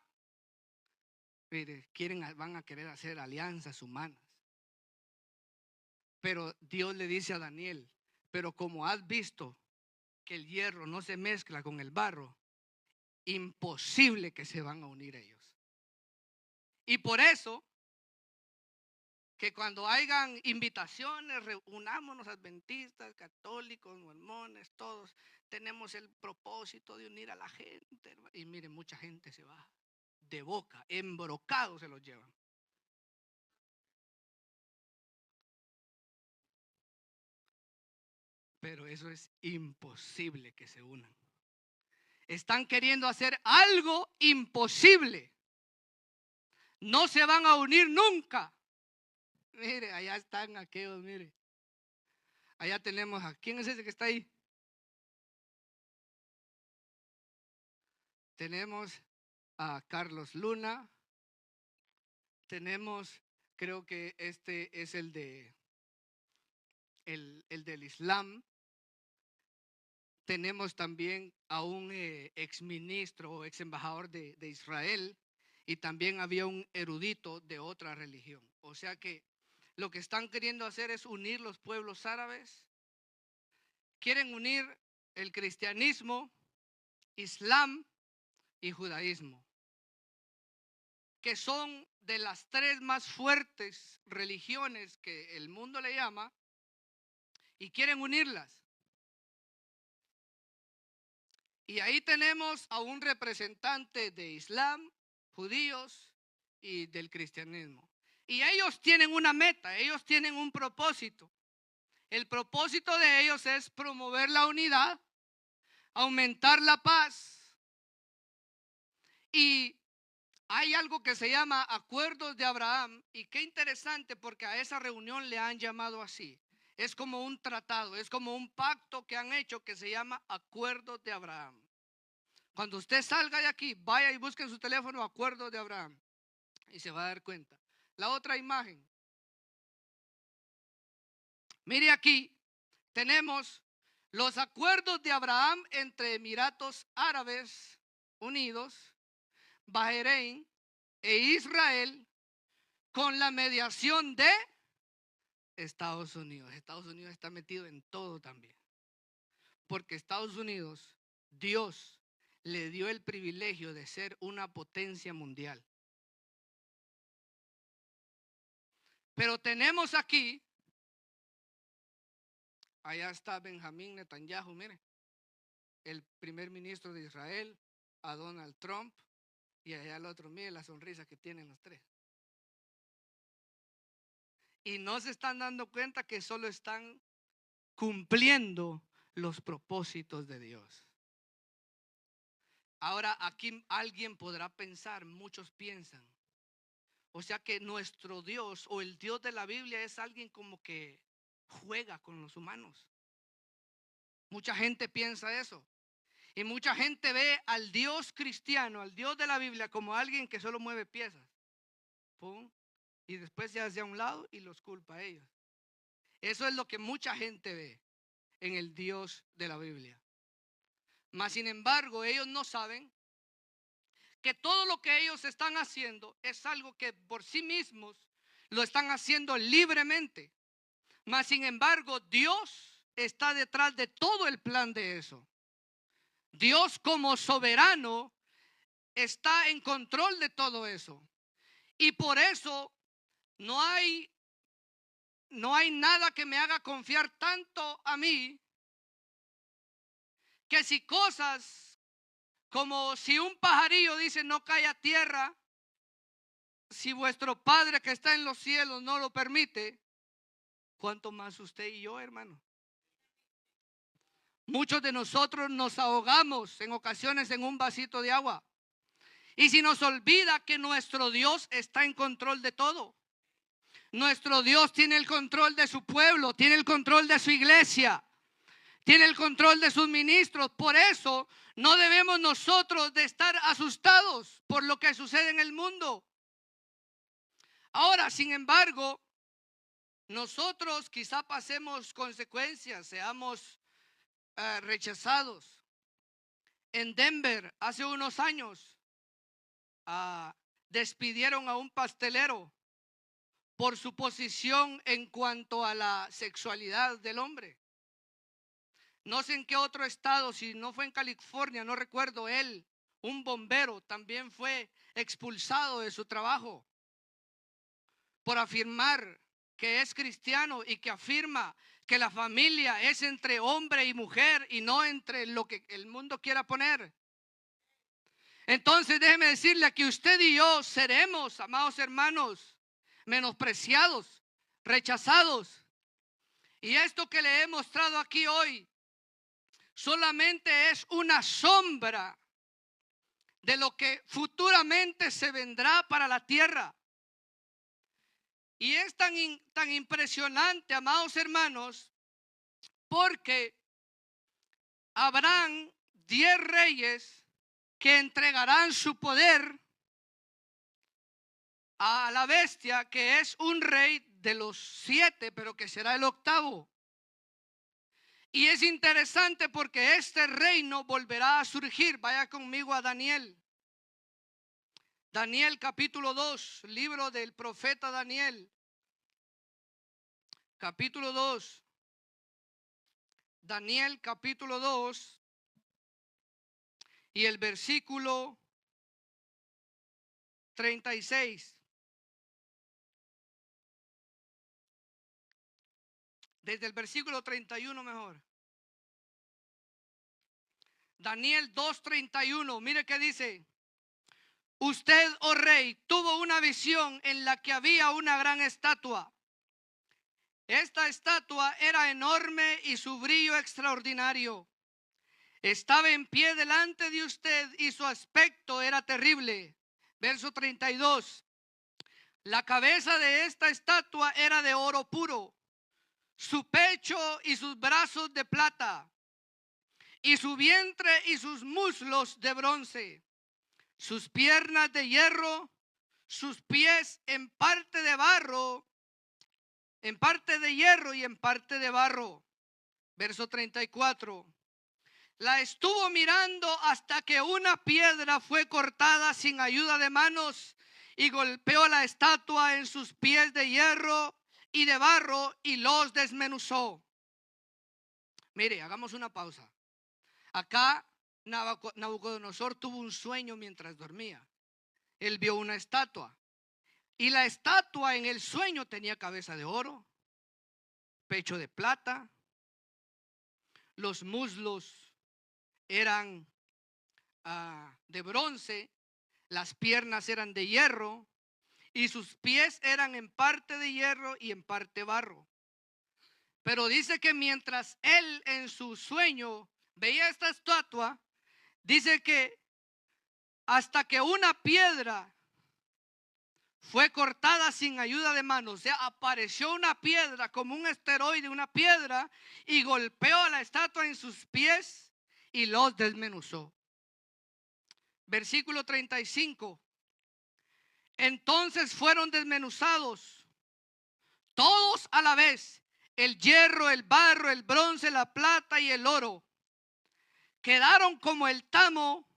mire, van a querer hacer alianzas humanas. Pero Dios le dice a Daniel, pero como has visto que el hierro no se mezcla con el barro, imposible que se van a unir ellos. Y por eso, que cuando hayan invitaciones, reunámonos adventistas, católicos, mormones, todos tenemos el propósito de unir a la gente. Y miren, mucha gente se va de boca, embrocados se los llevan. Pero eso es imposible que se unan. Están queriendo hacer algo imposible. No se van a unir nunca. Mire, allá están aquellos, mire. Allá tenemos a, ¿quién es ese que está ahí? Tenemos a Carlos Luna. Tenemos, creo que este es el del Islam. Tenemos también a un exministro o ex embajador de Israel, y también había un erudito de otra religión. O sea que lo que están queriendo hacer es unir los pueblos árabes. Quieren unir el cristianismo, islam y judaísmo, que son de las tres más fuertes religiones que el mundo le llama, y quieren unirlas. Y ahí tenemos a un representante de Islam, judíos y del cristianismo. Y ellos tienen una meta, ellos tienen un propósito. El propósito de ellos es promover la unidad, aumentar la paz. Y hay algo que se llama Acuerdos de Abraham. Y qué interesante, porque a esa reunión le han llamado así. Es como un tratado, es como un pacto que han hecho que se llama Acuerdos de Abraham. Cuando usted salga de aquí, vaya y busque en su teléfono Acuerdos de Abraham y se va a dar cuenta. La otra imagen. Mire aquí, tenemos los acuerdos de Abraham entre Emiratos Árabes Unidos, Bahrein e Israel, con la mediación de Estados Unidos. Estados Unidos está metido en todo también. Porque Estados Unidos, Dios le dio el privilegio de ser una potencia mundial. Pero tenemos aquí, allá está Benjamín Netanyahu, mire, el primer ministro de Israel, a Donald Trump, y allá el otro, mire la sonrisa que tienen los tres. Y no se están dando cuenta que solo están cumpliendo los propósitos de Dios. Ahora aquí alguien podrá pensar, muchos piensan, o sea que nuestro Dios o el Dios de la Biblia es alguien como que juega con los humanos. Mucha gente piensa eso. Y mucha gente ve al Dios cristiano, al Dios de la Biblia, como alguien que solo mueve piezas. ¡Pum! Y después se hace a un lado y los culpa a ellos. Eso es lo que mucha gente ve en el Dios de la Biblia. Mas sin embargo, ellos no saben que todo lo que ellos están haciendo es algo que por sí mismos lo están haciendo libremente. Mas sin embargo, Dios está detrás de todo el plan de eso. Dios como soberano está en control de todo eso. Y por eso no hay nada que me haga confiar tanto a mí, que si cosas como si un pajarillo dice no cae a tierra, si vuestro Padre que está en los cielos no lo permite, ¿cuánto más usted y yo, hermano? Muchos de nosotros nos ahogamos en ocasiones en un vasito de agua. Y si nos olvida que nuestro Dios está en control de todo. Nuestro Dios tiene el control de su pueblo, tiene el control de su iglesia, tiene el control de sus ministros. Por eso no debemos nosotros de estar asustados por lo que sucede en el mundo. Ahora, sin embargo, nosotros quizá pasemos consecuencias, seamos rechazados. En Denver, hace unos años, despidieron a un pastelero por su posición en cuanto a la sexualidad del hombre. No sé en qué otro estado, si no fue en California, no recuerdo, él, un bombero, también fue expulsado de su trabajo por afirmar que es cristiano y que afirma que la familia es entre hombre y mujer y no entre lo que el mundo quiera poner. Entonces déjeme decirle que usted y yo seremos, amados hermanos, menospreciados, rechazados. Y esto que le he mostrado aquí hoy solamente es una sombra de lo que futuramente se vendrá para la tierra. Y es tan impresionante, amados hermanos, porque habrán 10 reyes que entregarán su poder a la bestia, que es un rey de los 7, pero que será el 8º. Y es interesante porque este reino volverá a surgir. Vaya conmigo a Daniel. Daniel capítulo 2, libro del profeta Daniel. Capítulo 2. Daniel capítulo 2 y el versículo 36. Desde el versículo 31 mejor. Daniel 2:31, mire qué dice. Usted, oh rey, tuvo una visión en la que había una gran estatua. Esta estatua era enorme y su brillo extraordinario. Estaba en pie delante de usted y su aspecto era terrible. Verso 32. La cabeza de esta estatua era de oro puro, su pecho y sus brazos de plata, y su vientre y sus muslos de bronce, sus piernas de hierro, sus pies en parte de barro, en parte de hierro y en parte de barro. Verso 34. La estuvo mirando hasta que una piedra fue cortada sin ayuda de manos y golpeó la estatua en sus pies de hierro y de barro y los desmenuzó. Mire, hagamos una pausa. Acá Nabucodonosor tuvo un sueño mientras dormía. Él vio una estatua y la estatua en el sueño tenía cabeza de oro, pecho de plata, los muslos eran de bronce, las piernas eran de hierro y sus pies eran en parte de hierro y en parte barro. Pero dice que mientras él en su sueño veía esta estatua, dice que hasta que una piedra fue cortada sin ayuda de manos, o sea, apareció una piedra como un esteroide, una piedra, y golpeó a la estatua en sus pies y los desmenuzó. Versículo 35. Entonces fueron desmenuzados todos a la vez, el hierro, el barro, el bronce, la plata y el oro. Quedaron como el tamo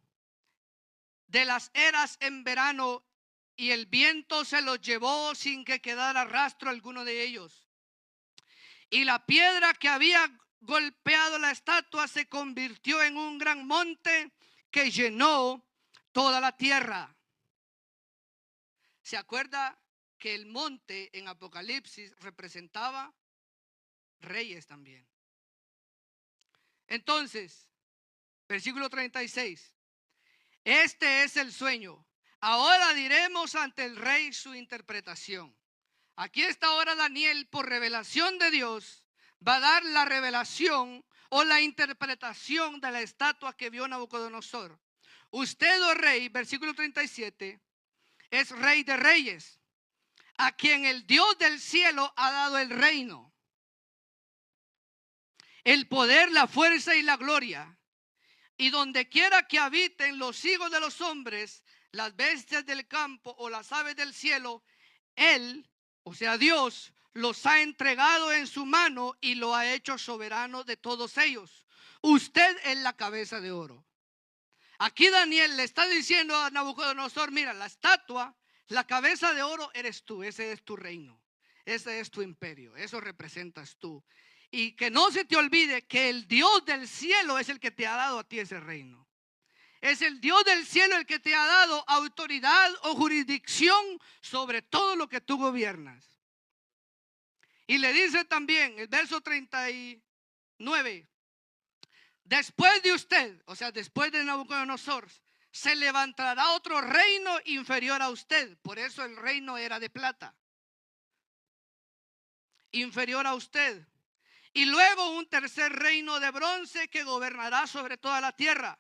de las eras en verano, y el viento se los llevó sin que quedara rastro alguno de ellos. Y la piedra que había golpeado la estatua se convirtió en un gran monte que llenó toda la tierra. ¿Se acuerda que el monte en Apocalipsis representaba reyes también? Entonces, versículo 36. Este es el sueño. Ahora diremos ante el rey su interpretación. Aquí está ahora Daniel, por revelación de Dios, va a dar la revelación o la interpretación de la estatua que vio Nabucodonosor. Usted, oh rey, versículo 37, es rey de reyes, a quien el Dios del cielo ha dado el reino, el poder, la fuerza y la gloria. Y donde quiera que habiten los hijos de los hombres, las bestias del campo o las aves del cielo, Él, o sea Dios, los ha entregado en su mano y lo ha hecho soberano de todos ellos. Usted es la cabeza de oro. Aquí Daniel le está diciendo a Nabucodonosor: mira, la estatua, la cabeza de oro eres tú, ese es tu reino, ese es tu imperio, eso representas tú. Y que no se te olvide que el Dios del cielo es el que te ha dado a ti ese reino. Es el Dios del cielo el que te ha dado autoridad o jurisdicción sobre todo lo que tú gobiernas. Y le dice también el verso 39: después de usted, o sea, después de Nabucodonosor, se levantará otro reino inferior a usted. Por eso el reino era de plata. Inferior a usted. Y luego un tercer reino de bronce que gobernará sobre toda la tierra.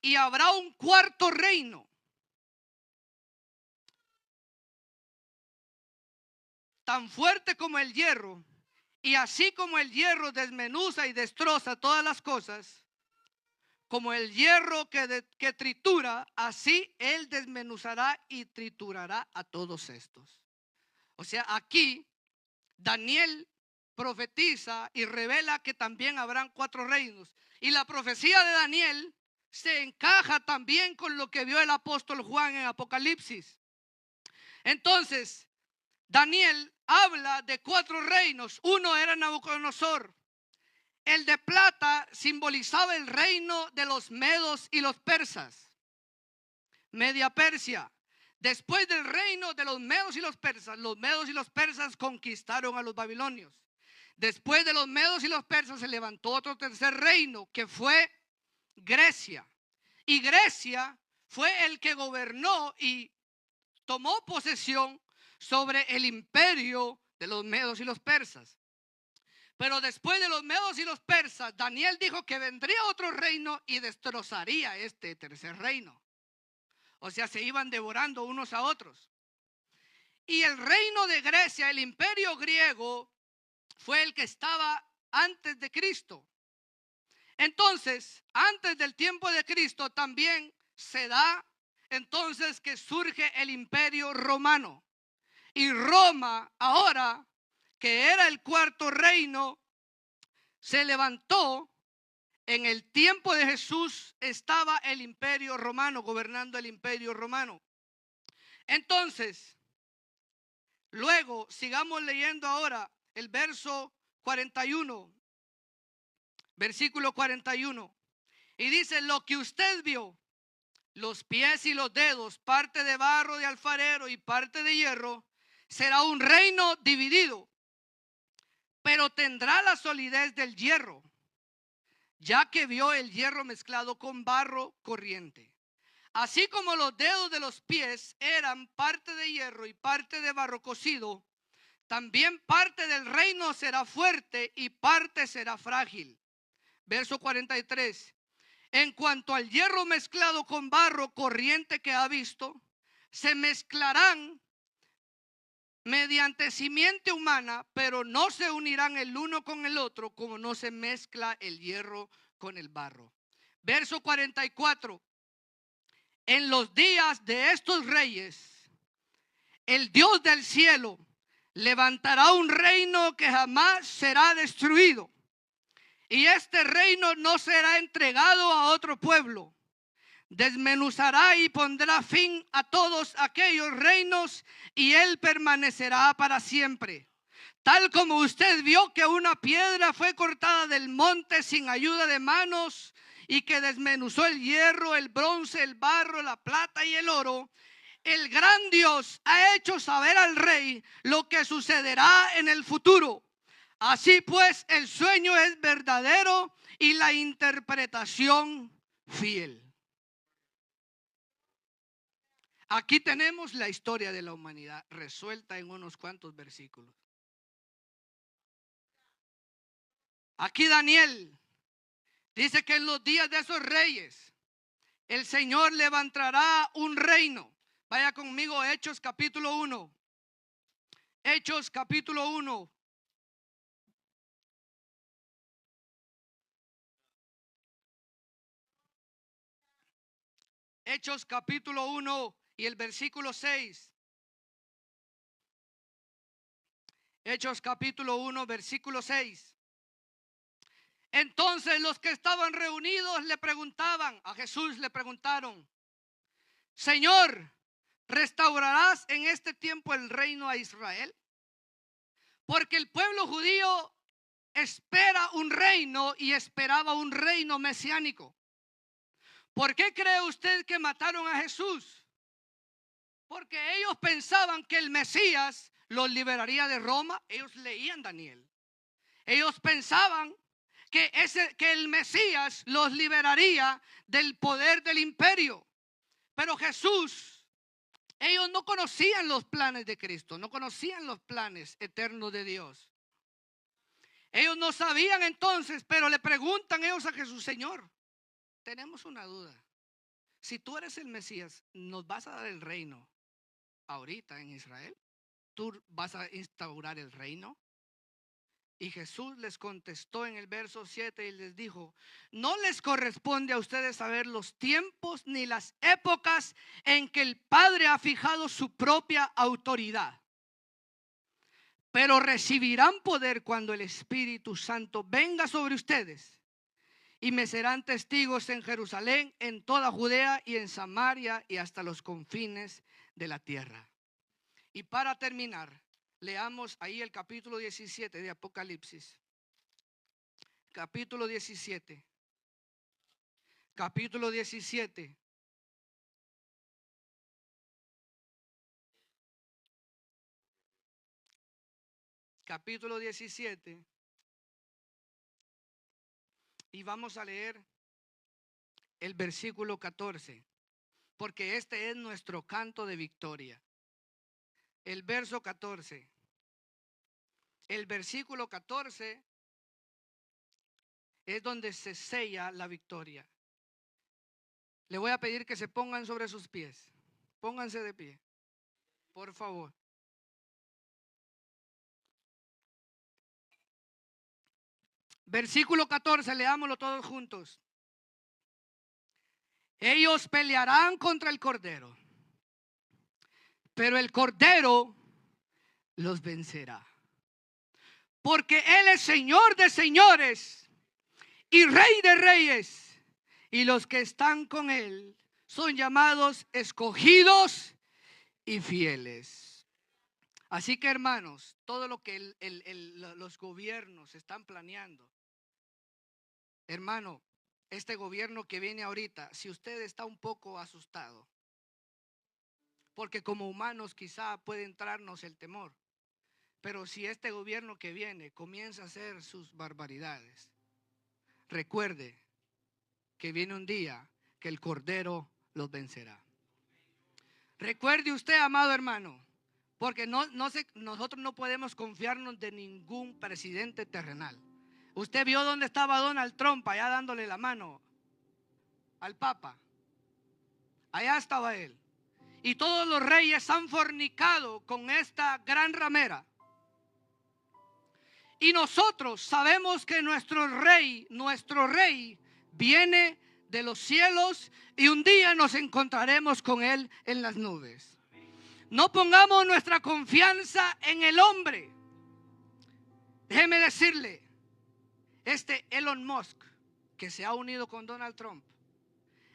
Y habrá un cuarto reino, tan fuerte como el hierro. Y así como el hierro desmenuza y destroza todas las cosas, como el hierro que tritura, así él desmenuzará y triturará a todos estos. O sea, aquí Daniel profetiza y revela que también habrán cuatro reinos. Y la profecía de Daniel se encaja también con lo que vio el apóstol Juan en Apocalipsis. Entonces, Daniel habla de cuatro reinos. Uno era Nabucodonosor. El de plata simbolizaba el reino de los medos y los persas, Media Persia. Después del reino de los medos y los persas conquistaron a los babilonios. Después de los medos y los persas se levantó otro tercer reino, que fue Grecia. Y Grecia fue el que gobernó y tomó posesión sobre el imperio de los medos y los persas. Pero después de los medos y los persas, Daniel dijo que vendría otro reino y destrozaría este tercer reino. O sea, se iban devorando unos a otros. Y el reino de Grecia, el imperio griego, fue el que estaba antes de Cristo. Entonces, antes del tiempo de Cristo también se da entonces que surge el imperio romano. Y Roma, ahora que era el cuarto reino, se levantó. En el tiempo de Jesús estaba el imperio romano, gobernando el imperio romano. Entonces, luego sigamos leyendo ahora el verso 41, versículo 41. Y dice: lo que usted vio, los pies y los dedos, parte de barro de alfarero y parte de hierro, será un reino dividido, pero tendrá la solidez del hierro, ya que vio el hierro mezclado con barro corriente. Así como los dedos de los pies eran parte de hierro y parte de barro cocido, también parte del reino será fuerte y parte será frágil. Verso 43. En cuanto al hierro mezclado con barro corriente que ha visto, se mezclarán mediante simiente humana, pero no se unirán el uno con el otro, como no se mezcla el hierro con el barro. Verso 44. En los días de estos reyes, el Dios del cielo levantará un reino que jamás será destruido. Y este reino no será entregado a otro pueblo, desmenuzará y pondrá fin a todos aquellos reinos, y él permanecerá para siempre. Tal como usted vio que una piedra fue cortada del monte sin ayuda de manos, y que desmenuzó el hierro, el bronce, el barro, la plata y el oro, el gran Dios ha hecho saber al rey lo que sucederá en el futuro. Así pues, el sueño es verdadero y la interpretación fiel. Aquí tenemos la historia de la humanidad resuelta en unos cuantos versículos. Aquí Daniel dice que en los días de esos reyes el Señor levantará un reino. Vaya conmigo, Hechos capítulo 1. Hechos capítulo 1. Hechos capítulo 1 y el versículo 6. Hechos capítulo 1, versículo 6. Entonces los que estaban reunidos le preguntaban, a Jesús le preguntaron: Señor, ¿restaurarás en este tiempo el reino a Israel? Porque el pueblo judío espera un reino y esperaba un reino mesiánico. ¿Por qué cree usted que mataron a Jesús? Porque ellos pensaban que el Mesías los liberaría de Roma. Ellos leían Daniel. Ellos pensaban que el Mesías los liberaría del poder del imperio. Pero Jesús, ellos no conocían los planes de Cristo, no conocían los planes eternos de Dios. Ellos no sabían entonces, pero le preguntan ellos a Jesús: Señor, tenemos una duda. Si tú eres el Mesías, ¿nos vas a dar el reino ahorita en Israel? ¿Tú vas a instaurar el reino? Y Jesús les contestó en el verso 7 y les dijo: no les corresponde a ustedes saber los tiempos ni las épocas en que el Padre ha fijado su propia autoridad, pero recibirán poder cuando el Espíritu Santo venga sobre ustedes, y me serán testigos en Jerusalén, en toda Judea y en Samaria y hasta los confines de la tierra. Y para terminar, leamos ahí el capítulo 17 de Apocalipsis. Capítulo 17. Capítulo 17. Capítulo 17. Y vamos a leer el versículo 14, porque este es nuestro canto de victoria. El verso 14. El versículo 14 es donde se sella la victoria. Le voy a pedir que se pongan sobre sus pies. Pónganse de pie, por favor. Versículo 14, leámoslo todos juntos. Ellos pelearán contra el Cordero, pero el Cordero los vencerá. Porque Él es Señor de señores y Rey de reyes, y los que están con Él son llamados escogidos y fieles. Así que, hermanos, todo lo que los gobiernos están planeando, hermano, este gobierno que viene ahorita, si usted está un poco asustado, porque como humanos quizá puede entrarnos el temor, pero si este gobierno que viene comienza a hacer sus barbaridades, recuerde que viene un día que el Cordero los vencerá. Recuerde usted, amado hermano, porque nosotros no podemos confiarnos de ningún presidente terrenal. Usted vio dónde estaba Donald Trump, allá dándole la mano al Papa. Allá estaba él. Y todos los reyes han fornicado con esta gran ramera. Y nosotros sabemos que nuestro rey viene de los cielos, y un día nos encontraremos con él en las nubes. No pongamos nuestra confianza en el hombre. Déjeme decirle, Elon Musk, que se ha unido con Donald Trump,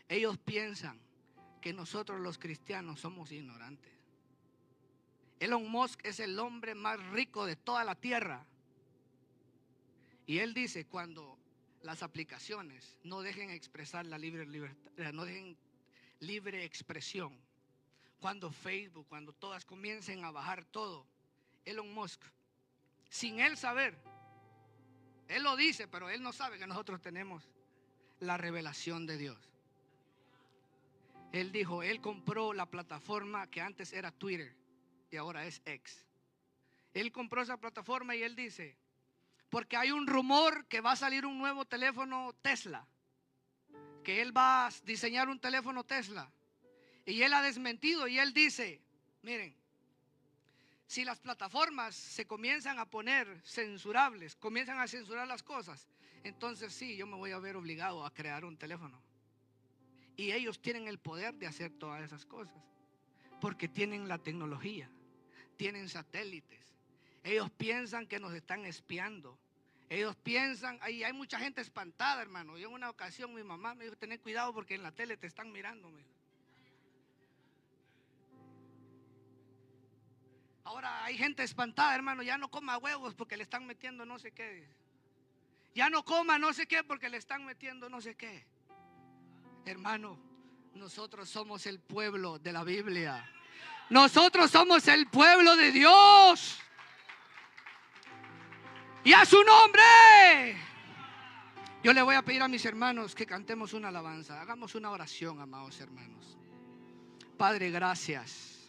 Ellos piensan que nosotros los cristianos somos ignorantes. Elon Musk es el hombre más rico de toda la tierra. Y él dice, cuando las aplicaciones no dejen expresar la libertad, no dejen libre expresión, cuando Facebook, cuando todas comiencen a bajar todo, Elon Musk, sin él saber, él lo dice, pero él no sabe que nosotros tenemos la revelación de Dios. Él dijo, él compró la plataforma que antes era Twitter y ahora es X. Él compró esa plataforma y él dice, porque hay un rumor que va a salir un nuevo teléfono Tesla, que él va a diseñar un teléfono Tesla. Y él ha desmentido y él dice, miren, si las plataformas se comienzan a poner censurables, comienzan a censurar las cosas, entonces sí, yo me voy a ver obligado a crear un teléfono. Y ellos tienen el poder de hacer todas esas cosas, porque tienen la tecnología, tienen satélites. Ellos piensan que nos están espiando. Ellos piensan, hay mucha gente espantada, hermano. Yo en una ocasión mi mamá me dijo, ten cuidado porque en la tele te están mirando, me dijo. Ahora hay gente espantada, hermano, ya no coma huevos porque le están metiendo no sé qué. Ya no coma no sé qué porque le están metiendo no sé qué. Hermano, nosotros somos el pueblo de la Biblia. Nosotros somos el pueblo de Dios. Y a su nombre. Yo le voy a pedir a mis hermanos que cantemos una alabanza. Hagamos una oración, amados hermanos. Padre, gracias.